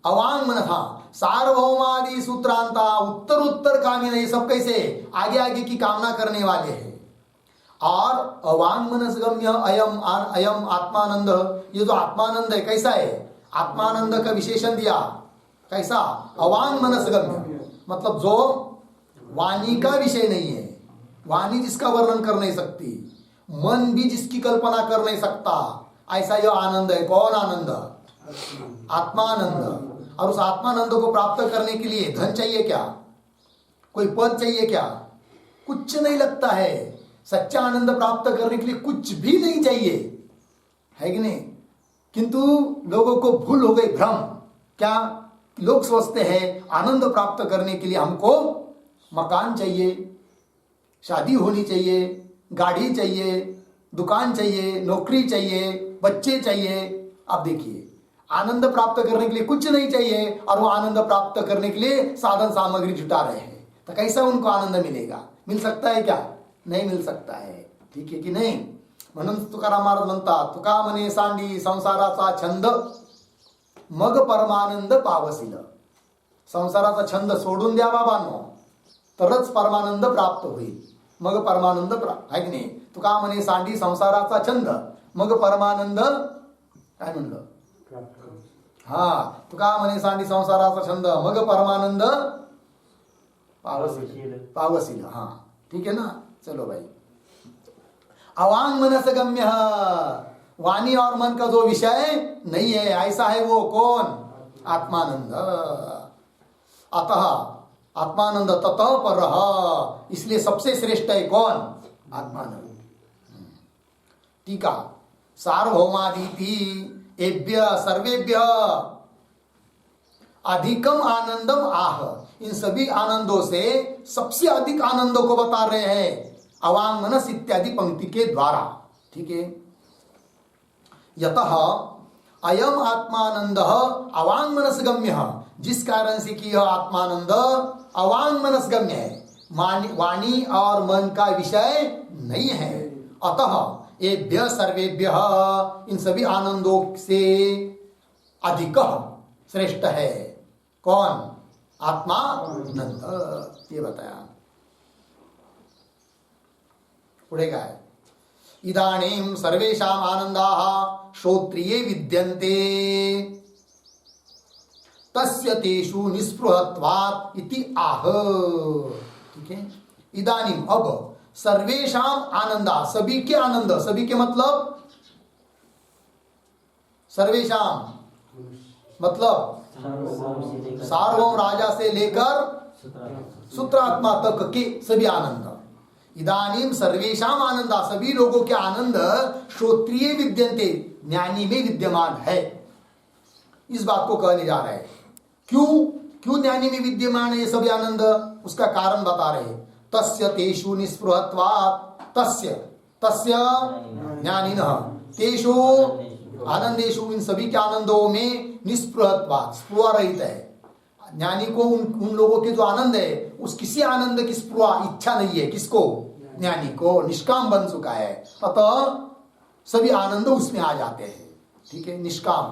Speaker 1: अवांग मन था सार्वभौमादि सूत्रांता उत्तर उत्तर कामी, ये सब कैसे आगे आगे की कामना करने वाले हैं। और अवांग मनसगम्य अयम अयम आत्मानंद, ये जो आत्मानंद है कैसा है? आत्मानंद का विशेषण दिया कैसा, अवांग मनसगम्य, मतलब जो वाणी का विषय नहीं है, वाणी जिसका वर्णन कर नहीं सकती, मन भी जिसकी कल्पना कर नहीं सकता, ऐसा यह आनंद है। कौन आनंद? आत्मानंद। और उस आत्मानंद को प्राप्त करने के लिए धन चाहिए क्या, कोई पद चाहिए क्या? कुछ नहीं लगता है। सच्चा आनंद प्राप्त करने के लिए कुछ भी नहीं चाहिए, है कि नहीं? किंतु लोगों को भूल हो गई, भ्रम। क्या लोग सोचते हैं आनंद प्राप्त करने के लिए हमको मकान चाहिए, शादी होनी चाहिए, गाड़ी चाहिए, दुकान चाहिए, नौकरी चाहिए, बच्चे चाहिए। अब देखिए, आनंद प्राप्त करने के लिए कुछ नहीं चाहिए और वो आनंद प्राप्त करने के लिए साधन सामग्री जुटा रहे हैं, तो कैसा उनको आनंद मिलेगा? मिल सकता है क्या? नहीं मिल सकता है। ठीक है कि नहीं? म्हणून तुकाराम महाराज म्हणतात, तुका म्हणे सांडी संसाराचा छंद मग परमानंद पावसील. संसाराचा छंद सोडून द्या बाबांनो, तरच परमानंद प्राप्त होईल. मग परमानंद प्राप्त, आहे की नाही? तुका म्हणे सांडी संसाराचा छंद मग परमानंद, काय म्हणलं? हा, तुका म्हणे सांडी संसाराचा छंद मग परमानंद पावसील. हा, ठीक है ना? चलो भाई. अवांग मनस गम्य, वाणी और मन का जो विषय नहीं है, ऐसा है वो कौन? आत्मानंद. अतः आत्मानंद ततः पर, इसलिए सबसे श्रेष्ठ है कौन? आत्मानंद. टीका, सार्वभौमादिति एभ्य सर्वेभ्य अधिकम आनंदम आह. इन सभी आनंदों से सबसे अधिक आनंदों को बता रहे हैं अवांग मनस इत्यादि पंक्ति के द्वारा. ठीक है? यतः अयम आत्मानंद अवांग मनस गम्य, जिस कारण से कि यह आत्मानंद अवांग मनस गम्य है, वाणी और मन का विषय नहीं है. अतः एभ्य सर्वेभ्य, इन सभी आनंदों से अधिक श्रेष्ठ है कौन? आत्मानंद. ये बताया. पुढे काय? इदानीं सर्वेषां आनंदाः श्रोत्रिये विद्यन्ते तस्य तेषु निस्पृहत्वात् इति आह. ठीक है? इदानीं, अब, सर्वेषां आनंदा, सभी के आनंद, सभी के मतलब सर्वेषां मतलब सार्वभौम राजा से लेकर सूत्रात्मा तक के सभी आनंद. इदानीम सर्वेषाम आनंदा, सभी लोगों के आनंद श्रोत्रिय विद्यन्ते, ज्ञानी में विद्यमान है. इस बात को कहने जा रहे हैं. क्यों ज्ञानी में विद्यमान है ये सभी आनंद? उसका कारण बता रहे. तस्य तेषु निस्पृहत्वात्, तस्य ज्ञानिनः, तेषु आनंदेषु, इन सभी के आनंदों में निस्पृहत्वात्, स्पृहा रहित है. ज्ञानी को उन लोगों के जो आनंद है, उस किसी आनंद की स्पृहा, इच्छा नहीं है. किसको? ज्ञानी को. निष्काम बन चुका है, अतः सभी आनंद उसमें आ जाते हैं. ठीक है? निष्काम.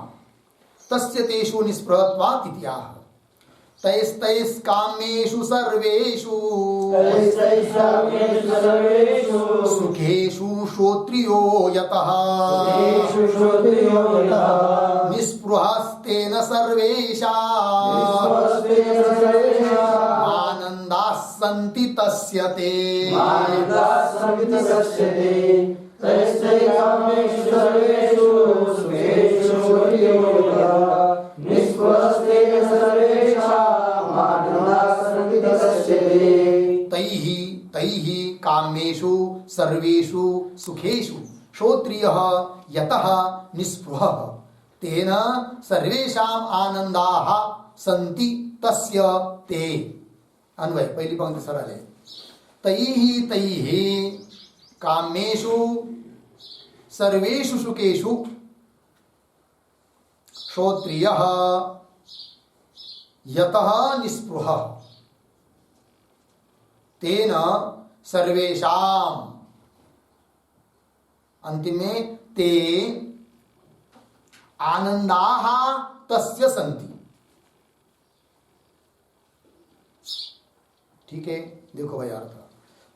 Speaker 1: तस्य तेषु निस्पृहत्वात् इत्याह. तैस्तैस् कामेषु सर्वेषु सुखेषु श्रोत्रियो यतः निस्पृहस्तेन सर्वेषाम् आनन्दाः सन्ति तस्य ते. तैहि कामेषु सर्वेषु सुखेषु श्रोत्रियः यतः निस्पृहः तेन सर्वेषाम् आनन्दाः सन्ति तस्य ते. अन्वय, पहली पंक्ति सरल है. तैहि कामेषु सर्वेषु सुखेषु श्रोत्रियः यतः निस्पृहः तेन सर्वेषाम्, अंतिम में ते आनंदाः तस्य सन्ति. ठीक है? देखो भाई अर्थ.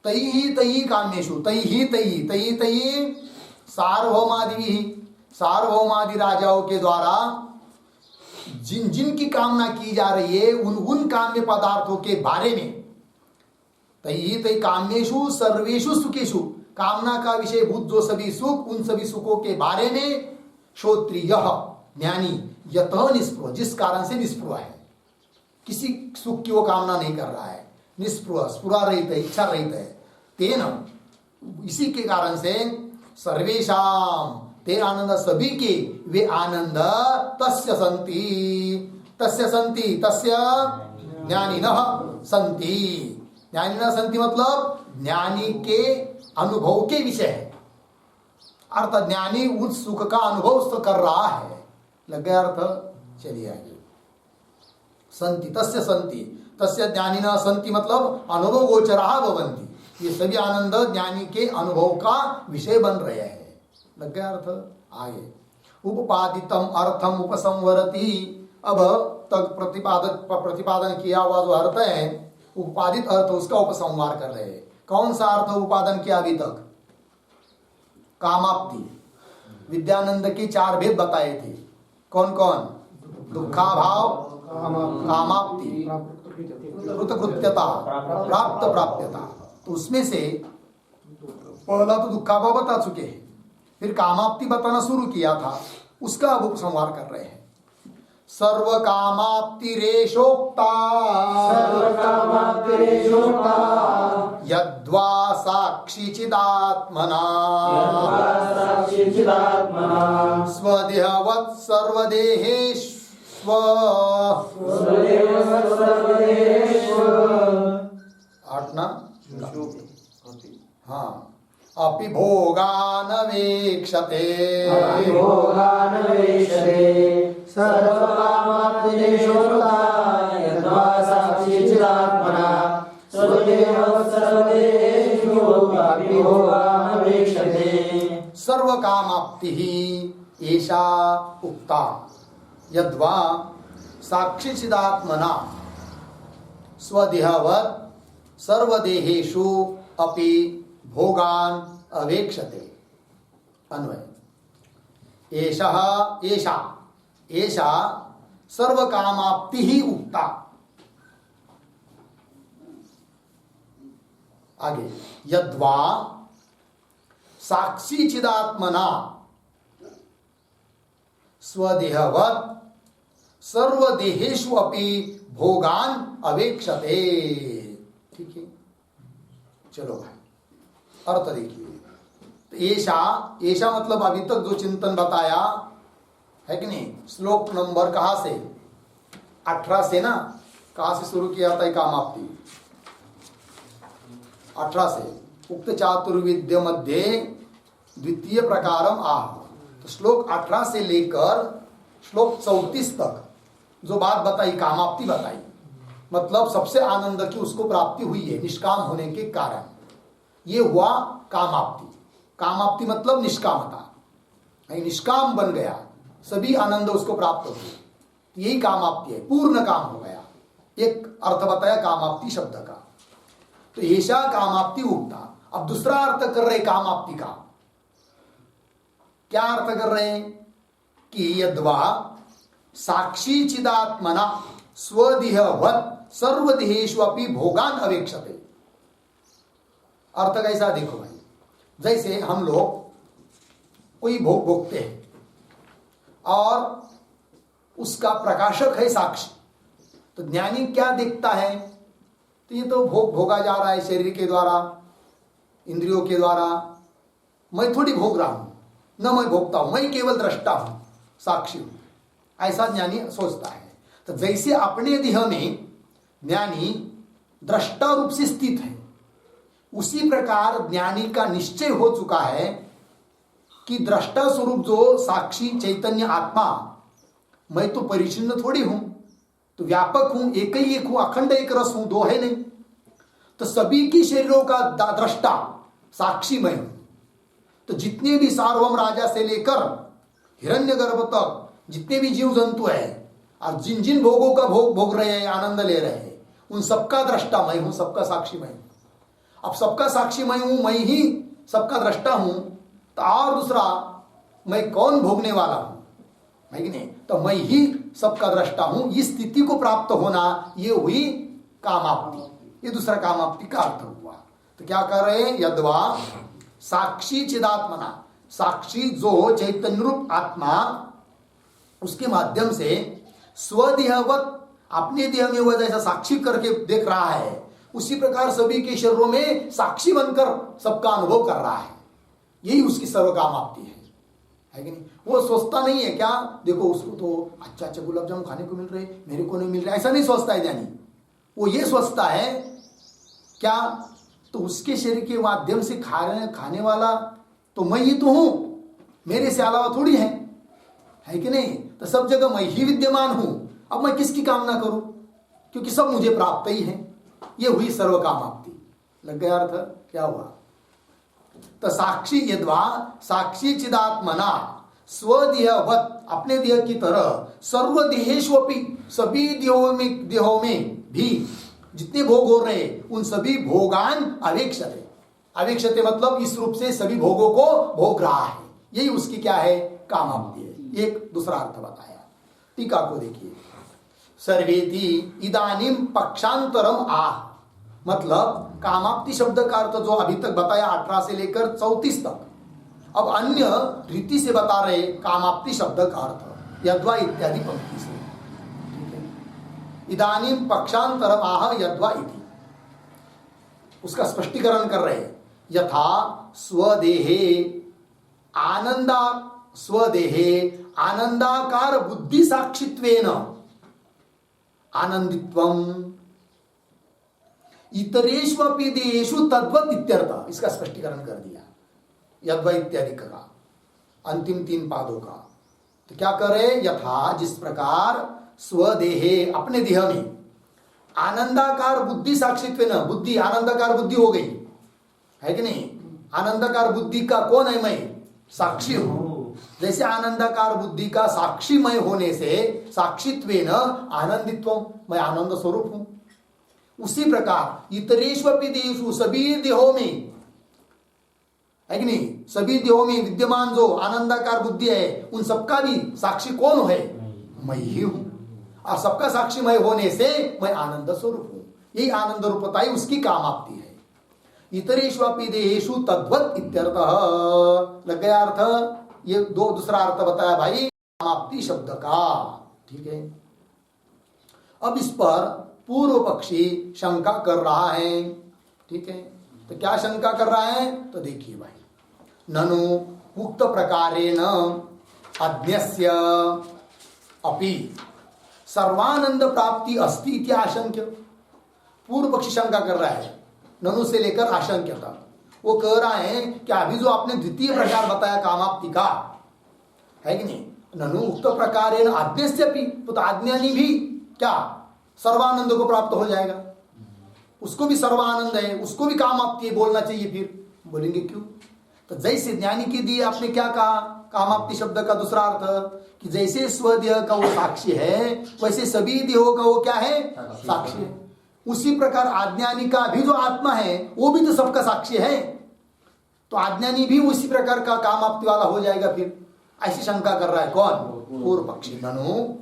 Speaker 1: तैहि कामेषु, तैहि सार्वभौमादि राजाओं के द्वारा जिन जिन की कामना की जा रही है उन उन काम्य पदार्थों के बारे में, तई काम्येषु सर्वेषु सुखेषु, कामना का विषय भूत जो सभी सुख, उन सभी सुखों के बारे में श्रोत्रिय ज्ञानी यतः निस्पृह, जिस कारण से निस्पृह है, किसी सुख की वो कामना नहीं कर रहा है, निस्पृह स्पुरा रहित है, इच्छा रहित है, तेन इसी के कारण से सर्वेशाम ते आनंद, सभी के वे आनंद तस्य संति ज्ञानिनः संति, ज्ञानिनः संति मतलब ज्ञानी के अनुभव के विषय है, अर्थात ज्ञानी उस सुख का अनुभव कर रहा है। लग गया अर्थ? चलिए आगे। संति तस्य ज्ञानिनः संति मतलब अनुभव गोचराः भवन्ति, ये सभी आनंद ज्ञानी के अनुभव का विषय बन रहे हैं। लग गया अर्थ? आगे। उपपादितम अर्थम उपसंवरति, अब तक प्रतिपादन किया हुआ जो अर्थ है, उपादित अर्थ उसका उपसंहार कर रहे हैं। कौन सा अर्थ उपादन किया अभी तक? कामाप्ति। विद्यानंद के 4 भेद बताए थे। कौन कौन? दुखाभाव, कामाप्ति, कृतकृत्यता, प्राप्त प्राप्यता। तो उसमें से पहला तो दुखाभाव बता चुके हैं, फिर कामाप्ति बताना शुरू किया था, उसका अब उपसंहार कर रहे हैं। सर्व कामाप्तिरेषोक्ता यद्वा साक्षी चिदात्मना स्वदेहवत् सर्वदेहेष्व आठना हाँ अपि भोगानवेक्षते सर्व कामाप्ति एषा उक्ता यद्वा साक्षी चिदात्मना स्वदेहवत् सर्वदेहेषु अपि भोगान अवेक्षते। अन्वय एषा सर्व कामाप्ति ही उक्ता। आगे यद्वा साक्षी चिदात्मना स्वदेहवत् सर्वदेहेषु अपि भोगान अवेक्षते। ठीक है, चलो भाई अर्थ देखिए। तो ऐसा मतलब अभी तक जो चिंतन बताया है कि नहीं, श्लोक नंबर कहां से? 18 से ना, कहां से शुरू किया था कामाप्ति? 18 से। उक्त चातुर्विद्य मध्य द्वितीय प्रकारम आह। तो श्लोक 18 से लेकर श्लोक 34 तक जो बात बताई, कामाप्ति बताई, मतलब सबसे आनंद की उसको प्राप्ति हुई है निष्काम होने के कारण, ये हुआ कामाप्ति। कामाप्ति मतलब निष्कामता, निष्काम बन गया, सभी आनंद उसको प्राप्त हो गए, यही कामाप्ति है, पूर्ण काम हो गया। एक अर्थ बताया कामाप्ति शब्द का। तो ऐसा कामाप्ति उक्ता। अब दूसरा अर्थ कर रहे कामाप्ति का। क्या अर्थ कर रहे हैं? कि यद्वा साक्षी चिदात्मना स्वदेहवत् सर्वदेहेषु अपि भोगान अवेक्षते। अर्थ कैसा देखो भाई, जैसे हम लोग कोई भोग भोगते हैं और उसका प्रकाशक है साक्षी, तो ज्ञानी क्या देखता है? तो ये तो भोग भोगा जा रहा है शरीर के द्वारा, इंद्रियों के द्वारा, मैं थोड़ी भोग रहा हूं, न मैं भोगता हूं, मैं केवल दृष्टा हूं, साक्षी हूं, ऐसा ज्ञानी सोचता है। तो जैसे अपने देह में ज्ञानी दृष्टा रूप से स्थित है, उसी प्रकार ज्ञानी का निश्चय हो चुका है कि दृष्टा स्वरूप जो साक्षी चैतन्य आत्मा, मैं तो परिचिन्न थोड़ी हूं, तो व्यापक हूं, एक ही एक हूं, अखंड एक रस हूं, दो है नहीं। तो सभी की शरीरों का दृष्टा साक्षी मैं हूं। तो जितने भी सार्वभौम राजा से लेकर हिरण्यगर्भ तक जितने भी जीव जंतु है और जिन जिन भोगों का भोग भोग रहे हैं, आनंद ले रहे हैं, उन सबका दृष्टा मैं हूं, सबका साक्षी मैं हूं। अब सबका साक्षी मैं हूं, मैं ही सबका दृष्टा हूं, तो और दूसरा मैं कौन भोगने वाला हूं, है कि नहीं? तो मैं ही सबका दृष्टा हूं, इस स्थिति को प्राप्त होना, ये हुई कामाप्ति। ये दूसरा कामाप्ति का अर्थ हुआ। तो क्या कर रहे हैं? यद्वा साक्षी चिदात्मना, साक्षी जो चैतन्य रूप आत्मा, उसके माध्यम से स्वदेहवत, अपने देह में वह जैसा साक्षी करके देख रहा है, उसी प्रकार सभी के शरीरों में साक्षी बनकर सबका अनुभव कर रहा है। यही उसकी सर्वकामाप्ति है कि नहीं? वो सोचता नहीं है क्या, देखो उसको तो अच्छा अच्छा गुलाब जामुन खाने को मिल रहे, मेरे को नहीं मिल रहा, ऐसा नहीं सोचता है ज्ञानी। वो ये सोचता है क्या, तो उसके शरीर के माध्यम से खाने वाला तो मैं ही तो हूं, मेरे से अलावा थोड़ी है कि नहीं? तो सब जगह मैं ही विद्यमान हूं, अब मैं किसकी कामना करूं, क्योंकि सब मुझे प्राप्त ही है। ये हुई सर्वकामाप्ति। लग गया अर्थ? क्या हुआ? तो साक्षी यद्वा साक्षी चिदात्मना स्वदेहवत, अपने देह की तरह, सर्वदेहेष्वपि, सभी देहों में भी जितने भोग हो रहे उन सभी भोगान अवेक्षते, अवेक्षते मतलब इस रूप से सभी भोगों को भोग रहा है। यही उसकी क्या है? कामाप्ति है। एक दूसरा अर्थ बताया। टीका को देखिए, सर्वेति इदानीम पक्षांतरम आह, मतलब कामाप्ति शब्द का अर्थ जो अभी तक बताया 18 से लेकर 34 तक, अब अन्य रीति से बता रहे कामाप्ति शब्द का अर्थ, यद्वा इत्यादि पंक्ति से। इदानीम पक्षांतरम आह यद्वा इति, उसका स्पष्टीकरण कर रहे। यथा स्वदेहे आनंदा, स्वदेहे आनंदाकार बुद्धि साक्षित्वेन आनंदित्वम इतरेष्वपि देहेषु तद्वत् इत्यर्थ, इसका स्पष्टीकरण कर दिया यद्वा इत्यादि का अंतिम 3 पादों का। तो क्या करे? यथा, जिस प्रकार, स्वदेहे, अपने देह में, आनंदाकार बुद्धि साक्षित्वेन, बुद्धि आनंदाकार बुद्धि हो गई है कि नहीं? आनंदाकार बुद्धि का कौन है? मैं साक्षी हूं। जैसे आनंदाकार बुद्धि का साक्षीमय होने से साक्षित्वेन आनंदित्व, मैं आनंद स्वरूप हूं। उसी प्रकार इतरेष्वपि देहेषु, सभी देहों में है कि नहीं, सभी देहों में विद्यमान जो आनंदाकार बुद्धि है, उन सबका भी साक्षी कौन है? मैं ही हूं। और सबका साक्षीमय होने से मैं आनंद स्वरूप हूं। यही आनंद रूपता ही उसकी कामाप्ति है। इतरेष्वपि देहेषु तद्वत् इत्यर्थः। लग गया अर्थ? ये दूसरा अर्थ बताया भाई कामाप्ति शब्द का। ठीक है। अब इस पर पूर्व पक्षी शंका कर रहा है। ठीक है, तो क्या शंका कर रहा है? तो देखिए भाई, ननु उक्त प्रकारेण अज्ञस्य अपि सर्वानंद प्राप्ति अस्ति इति आशंक्य। पूर्व पक्षी शंका कर रहा है, ननु से लेकर आशंक्य तक। वो कह रहा है कि अभी जो आपने द्वितीय प्रकार बताया कामाप्ति का, है कि नहीं, ननु उक्त प्रकारेण अज्ञस्य अपि, तो अज्ञानी भी क्या सर्वानंद को प्राप्त हो जाएगा? उसको भी सर्वानंद है, उसको भी कामाप्ति बोलना चाहिए। फिर बोलेंगे क्यों? तो जैसे ज्ञानी के दिए आपने क्या कहा कामाप्ति शब्द का दूसरा अर्थ, कि जैसे स्वदेह का वो साक्षी है, वैसे सभी देहों का वो क्या है? साक्षी है। उसी प्रकार अज्ञानी का भी जो आत्मा है वो भी तो सबका साक्षी है, तो अज्ञानी भी उसी प्रकार का कामाप्ति वाला हो जाएगा। फिर ऐसी शंका कर रहा है कौन? पूर्व पक्षी। ननु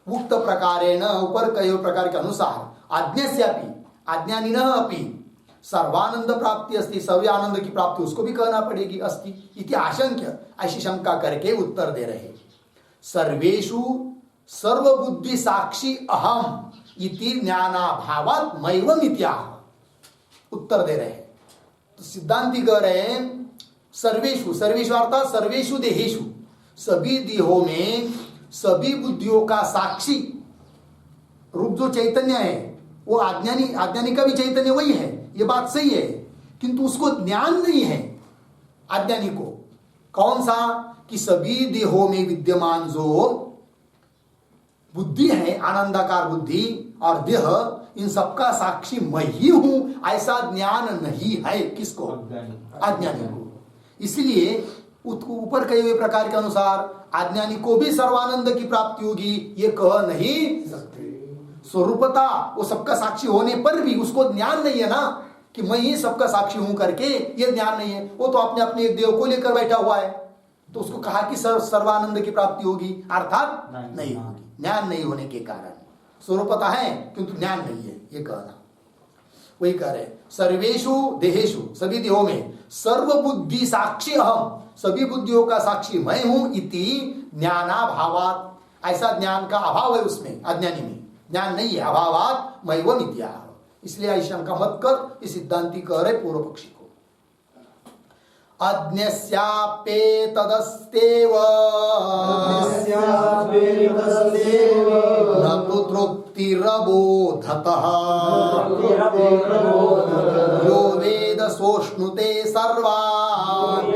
Speaker 1: उक्त प्रकारेण, ऊपर कई प्रकार के अनुसार, अज्ञस्यापि, अज्ञानी न अपि सर्वानंद प्राप्ति अस्ति, सभी आनंद की प्राप्ति उसको भी कहना पड़ेगी अस्ति इति आशंक्य। ऐसी शंका करके उत्तर दे रहे, सर्वेषु सर्वबुद्धि साक्षी अहम इति ज्ञानाभावात् मैवम इत्याह। उत्तर दे रहे। तो सिद्धांति कह रहे हैं सर्वेषु, सर्वेषु अर्थात सर्वेषु देहेषु, सभी देहों में सभी बुद्धियों का साक्षी रूप जो चैतन्य है, वो अज्ञानी का भी चैतन्य वही है, ये बात सही है, किंतु उसको ज्ञान नहीं है अज्ञानी को। कौन सा? कि सभी देहों में विद्यमान जो बुद्धि है, आनंदाकार बुद्धि और देह, इन सबका साक्षी मैं ही हूं, ऐसा ज्ञान नहीं है। किसको? अज्ञानी को। इसलिए ऊपर कहे हुए प्रकार के अनुसार अज्ञानी को भी सर्वानंद की प्राप्ति होगी, ये कह नहीं सकते। स्वरूपता वो सबका साक्षी होने पर भी उसको ज्ञान नहीं है ना, कि मैं ही सबका साक्षी हूं करके, ये ज्ञान नहीं है। वो तो अपने अपने देव को लेकर बैठा हुआ है, तो उसको कहा कि सर्वानंद की प्राप्ति होगी, अर्थात नहीं होगी। ज्ञान नहीं होने के कारण। स्वरूपता है किंतु ज्ञान नहीं है, ये कहना। वही कह रहे सर्वेषु देहेषु, सभी देहों में, सर्व बुद्धि साक्षी अहम, सभी बुद्धियों का साक्षी मैं हूं, इति ज्ञानाभावात, ऐसा ज्ञान का अभाव है उसमें, अज्ञानी में ज्ञान नहीं है, अभावात मैव मिथ्या। इसलिए ऐसी शंका मत कर, इस सिद्धांति कह रहे पूर्व पक्षी को। अज्ञस्याप्येतदस्तेव न तु तृप्तिरबोधतः यो वेद सोष्णुते सर्वान्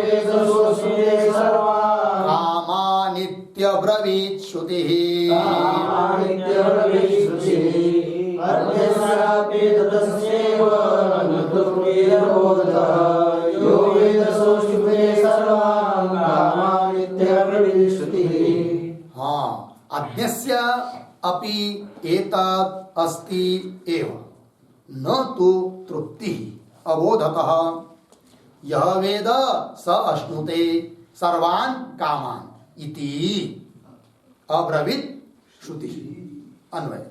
Speaker 1: कामानित्यब्रवीत् श्रुतिः। हाँ, अज्ञस्य अपि एतत् अस्ति एव न तु तृप्ति अबोधतः यह वेद स अश्नुते सर्वान् कामान् इति अब्रवीत् श्रुति। अन्वय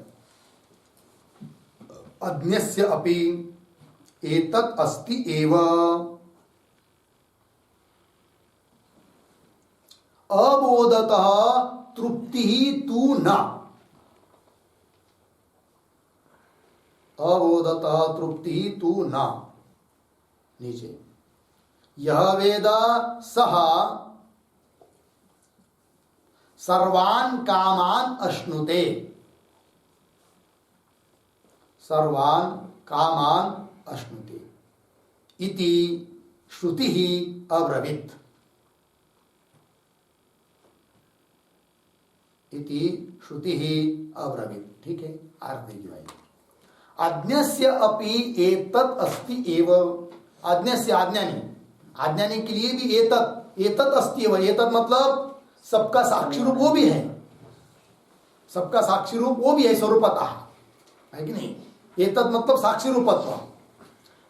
Speaker 1: अज्ञस्य अपि एतत् अस्ति एव अबोधतः तृप्ति तु न, अबोधतः तृप्ति तु न। नीचे यह वेद सह सर्वान् कामान् अश्नुते, सर्वान् कामान् अश्नुते इति श्रुति ही अब्रवीत्, इति श्रुति ही अब्रवीत्। ठीक है, अर्थ देखिए भाई। अज्ञस्य अपि एतत् अस्ति एव, अज्ञस्य अज्ञानी, अज्ञानी के लिए भी एतत्, एतत् अस्ति एव, एतत् मतलब सबका साक्षी रूप वो भी है, सबका साक्षी रूप वो भी है स्वरूपतः, है कि नहीं। एतत् मतलब साक्षी रूपत्व।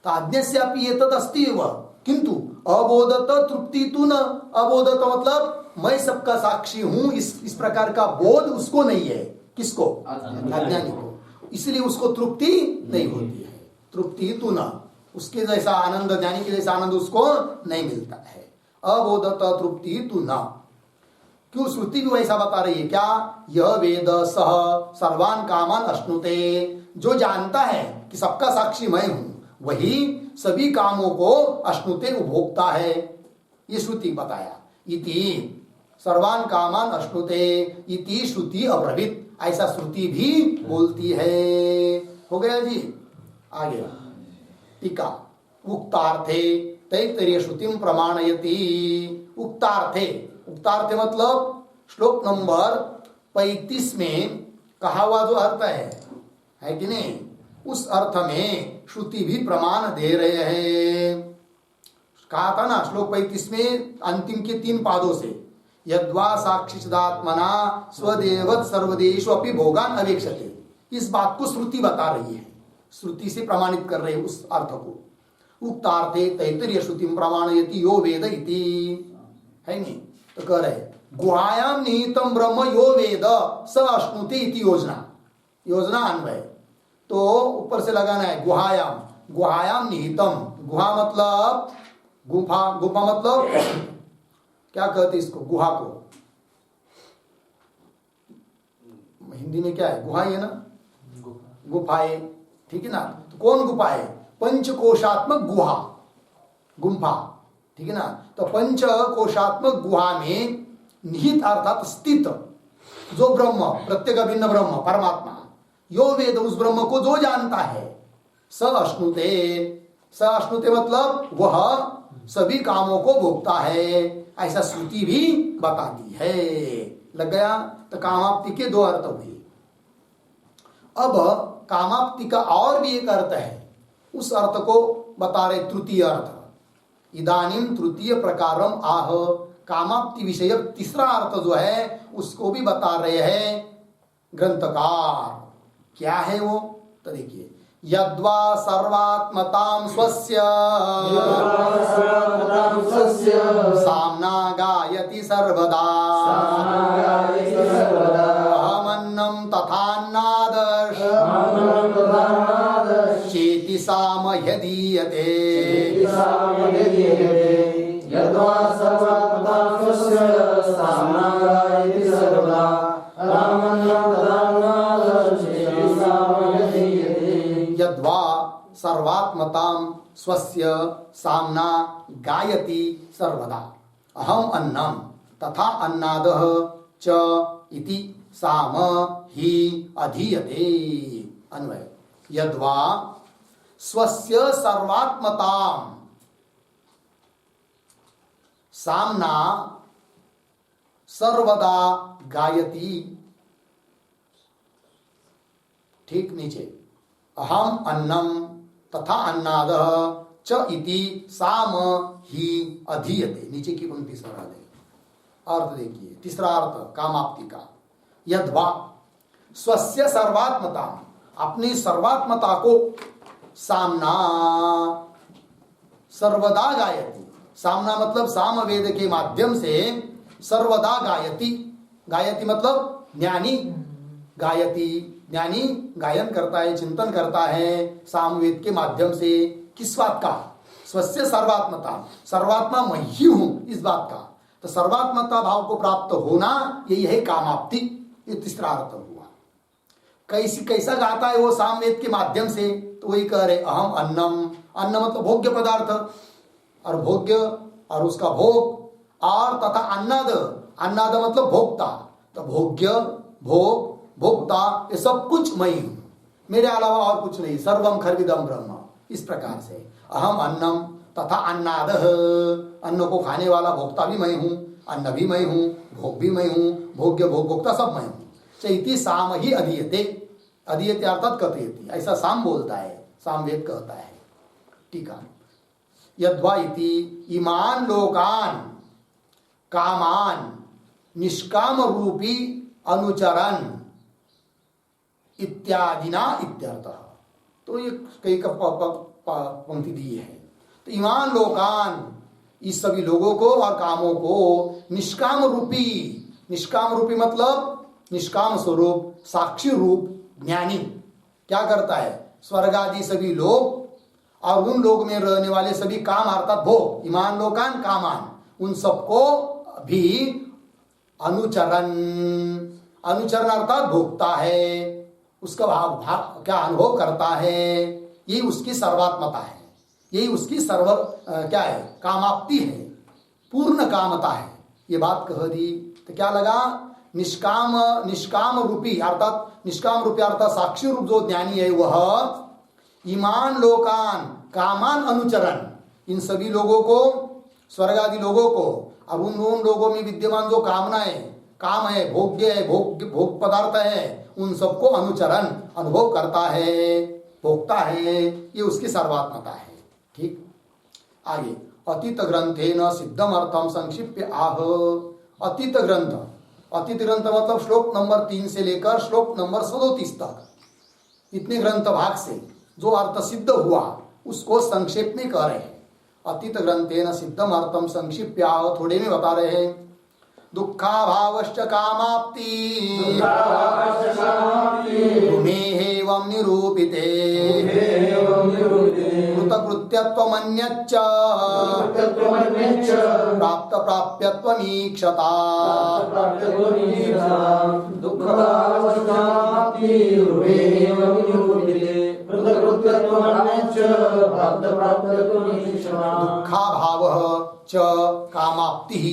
Speaker 1: तो अज्ञस्य अपि एतत् अस्ति एव किंतु अबोधत तृप्ति तु न, अबोधत मतलब मैं सबका साक्षी हूं, इस प्रकार का बोध उसको नहीं है। किसको? अज्ञानी को। इसलिए उसको तृप्ति नहीं होती है, तृप्ति तु न, उसके जैसा आनंद, ज्ञानी के जैसा आनंद उसको नहीं मिलता है। अबोधत तृप्ति तु न, क्यों? श्रुति भी वैसा बता रही है। क्या? यह वेद सह सर्वान् कामान् अश्नुते, जो जानता है कि सबका साक्षी मैं हूं, वही सभी कामों को अश्नुते उपभोक्ता है, ये श्रुति बताया। इति सर्वान् कामान् अश्नुते इति श्रुति अब्रवीत्, ऐसा श्रुति भी बोलती है। हो गया जी। आगे टीका। उक्तार्थे तैत्तरीय श्रुतिं प्रमाणयति। उक्तार्थे, उक्तार्थे मतलब श्लोक नंबर 35 में कहा हुआ जो अर्थ है कि नहीं, उस अर्थ में श्रुति भी प्रमाण दे रहे हैं। कहा था ना श्लोक 35 में अंतिम के 3 पादों से, यद्वा साक्षिचिदात्मना स्वदेवत् सर्वदेषु अपि भोगान अवेक्षते, इस बात को श्रुति बता रही है, श्रुति से प्रमाणित कर रहे उस अर्थ को। उक्तार्थे तैत्तरीय श्रुतिं प्रमाणयति यो वेद इति, है नहीं। तो कह रहे गुहायाम निहितम ब्रह्म यो वेद स अश्नुते इति योजना, योजना अन्वय। तो ऊपर से लगाना है गुहायाम, गुहायाम निहितम, गुहा मतलब गुफा, गुफा मतलब क्या कहते इसको, गुहा को हिंदी में क्या है? गुहा है ना, गुफाएं, ठीक है ना। तो कौन गुफा है? पंचकोशात्मक गुहा, गुंफा, ठीक है ना। तो पंचकोशात्मक गुहा में निहित अर्थात स्थित जो ब्रह्म, प्रत्येक अभिन्न ब्रह्म परमात्मा, यो वेद, उस ब्रह्म को जो जानता है, स अश्नुते, स अश्नुते मतलब वह सभी कामों को भोगता है, ऐसा श्रुति भी बताती है। लग गया। तो कामाप्ति के 2 अर्थ हुए। अब कामाप्ति का और भी एक अर्थ है, उस अर्थ को बता रहे तृतीय अर्थ। इदानीम तृतीय प्रकारम आह, कामाप्ति विषय तीसरा अर्थ जो है उसको भी बता रहे हैं ग्रंथकार। क्या है वो? तो देखिए, यद्वा सर्वात्मतां स्वस्य साम्ना गायति सर्वदा अहमन्न चेति सामह्यदीयते
Speaker 2: यद्वा सर्वदा स्वस्य सामनागायति सर्वदा रामन्नं तदान्नाद चेति सामह्यदीयते
Speaker 1: यद्वा सर्वात्मतां स्वस्य सामना गायति सर्वदा अहम अन्नम तथा अन्नादः च इति साम ही अधीयते। अन्वय यद्वा स्वस्य सर्वात्मतां सामना सर्वदा गायति, ठीक नीचे अहम अन्नम तथा अन्नादः च इति साम ही अधीयते, नीचे की पंक्ति सरा दे। अर्थ देखिए, तीसरा अर्थ कामाप्ति का। यद्वा स्वस्य सर्वात्मता, अपनी सर्वात्मता को सामना सर्वदा गायति, सामना मतलब सामवेद के माध्यम से सर्वदा गायति, गायति मतलब ज्ञानी, गायति ज्ञानी गायन करता है, चिंतन करता है सामवेद के माध्यम से। किस बात का? स्वस्य सर्वात्मता, सर्वात्मा मैं ही हूं इस बात का। तो सर्वात्मता भाव को प्राप्त होना यही है कामाप्ति। ये तीसरा अर्थ हुआ। कैसा गाता है वो सामवेद के माध्यम से? तो वही कह रहे अहम अन्नम, अन्न मतलब भोग्य पदार्थ, और भोग्य और उसका भोग, और तथा अन्नाद, अन्नाद मतलब भोक्ता। तो भोग्य, भोग, भोक्ता ये सब कुछ मैं हूं, मेरे अलावा और कुछ नहीं। सर्वम खर्विदम ब्रह्म, इस प्रकार से अहम अन्नम तथा अन्नादः, अन्न को खाने वाला भोक्ता भी मैं हूं, अन्न भी मैं हूं, भोग भी मैं हूं, भोग्य भोग भोक्ता सब मैं हूं। चैति साम ही अधीयते, अधीयते अर्थात कथयति, ऐसा साम बोलता है, सामवेद कहता है। ठीक है। यद्वा इति इमान लोकान कामान निष्काम रूपी अनुचरण इत्यादिना इत्यर्थः। तो ये कई का पंक्ति दी है। तो ईमान लोकान, इस सभी लोगों को और कामों को निष्काम रूपी, निष्काम रूपी मतलब निष्काम स्वरूप, साक्षी रूप ज्ञानी क्या करता है? स्वर्ग आदि सभी लोग और उन लोग में रहने वाले सभी काम अर्थात भोग, ईमान लोकान कामान, उन सबको भी अनुचरण, अनुचरण अर्थात भोगता है, उसका भाव क्या अनुभव करता है, ये उसकी सर्वात्मता है, यही उसकी क्या है? कामाप्ति है, पूर्ण कामता है। ये बात कह दी तो क्या लगा? निष्काम, निष्काम रूपी अर्थात निष्काम रूपी अर्थात साक्षी रूप जो ज्ञानी है वह ईमान लोकान कामान अनुचरण, इन सभी लोगों को, स्वर्ग आदि लोगों को और उन लोगों में विद्यमान जो कामनाएं, काम है, भोग्य है, भोग पदार्थ है, उन सबको अनुचरण अनुभव करता है, भोगता है, ये उसकी सर्वात्मता है। ठीक। आगे अतीत ग्रंथे न सिद्धम अर्थम संक्षिप्य आह। अतीत ग्रंथ, अतीत ग्रंथ मतलब श्लोक नंबर 3 से लेकर श्लोक नंबर 37 तक, इतने ग्रंथ भाग से जो अर्थ सिद्ध हुआ उसको संक्षेप में कह रहे हैं। अतीत ग्रंथे न सिद्धम अर्थम संक्षिप्य आह, थोड़े में बता रहे हैं। दुःखाभावश्च कामाप्ति गुणेहेवं निरूपिते कृतकृत्यत्वमन्यच्च प्राप्तप्राप्यत्वमीक्षता। दुःखाभावः च कामाप्तिः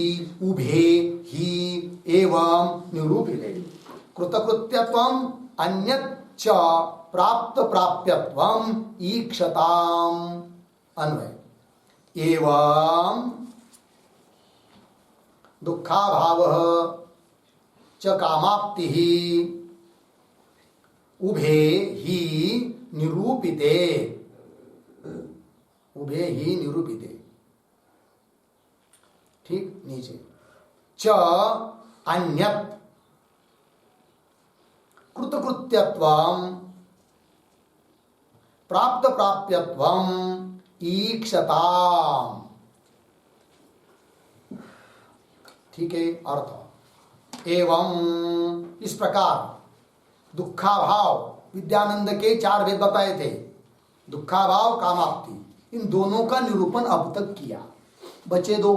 Speaker 1: उभे ही एवं निरूपिते कृतकृत्यत्वम् अन्यच्च प्राप्त प्राप्यत्वम् ईक्षताम्। अन्वय एवं दुःखाभावः च कामाप्तिः उभे ही निरूपिते, उभे ही निरूपिते। ठीक। नीचे च अन्यत् कृतकृत्यत्वम् प्राप्त प्राप्यत्वम् ईक्षताम्। ठीक है। अर्थ एवं इस प्रकार दुखाभाव, विद्यानंद के 4 वेद बताए थे, दुखाभाव कामाप्ति, इन दोनों का निरूपण अब तक किया। बचे दो,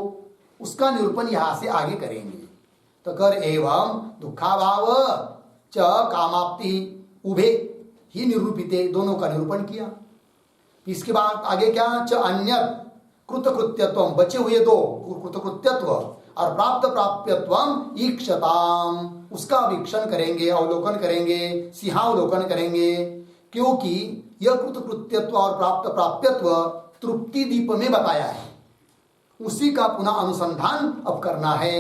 Speaker 1: उसका निरूपण यहां से आगे करेंगे। तो कर एवं दुखाभाव च कामाप्ति उभे ही निरूपिते, दोनों का निरूपण किया। इसके बाद आगे क्या, च अन्यत कृतकृत्यत्व, बचे हुए दो, कृतकृत्यत्व और प्राप्त प्राप्यत्व ईक्षताम, उसका वीक्षण करेंगे, अवलोकन करेंगे, सिंहावलोकन करेंगे। क्योंकि यह कृतकृत्यत्व और प्राप्त प्राप्यत्व तृप्ति दीप में बताया है, उसी का पुनः अनुसंधान अब करना है,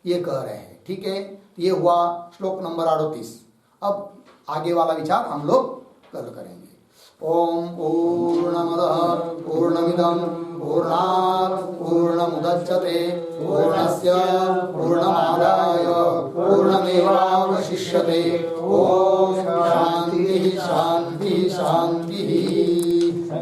Speaker 1: ये कह रहे हैं। ठीक है, ये हुआ श्लोक नंबर 38। अब आगे वाला विचार हम लोग कल करेंगे। ओम पूर्णमदः पूर्णमिदं पूर्णात् पूर्णमुदच्यते पूर्णस्य पूर्णमादाय पूर्णमेवावशिष्यते। ओम शांति शांति शांति।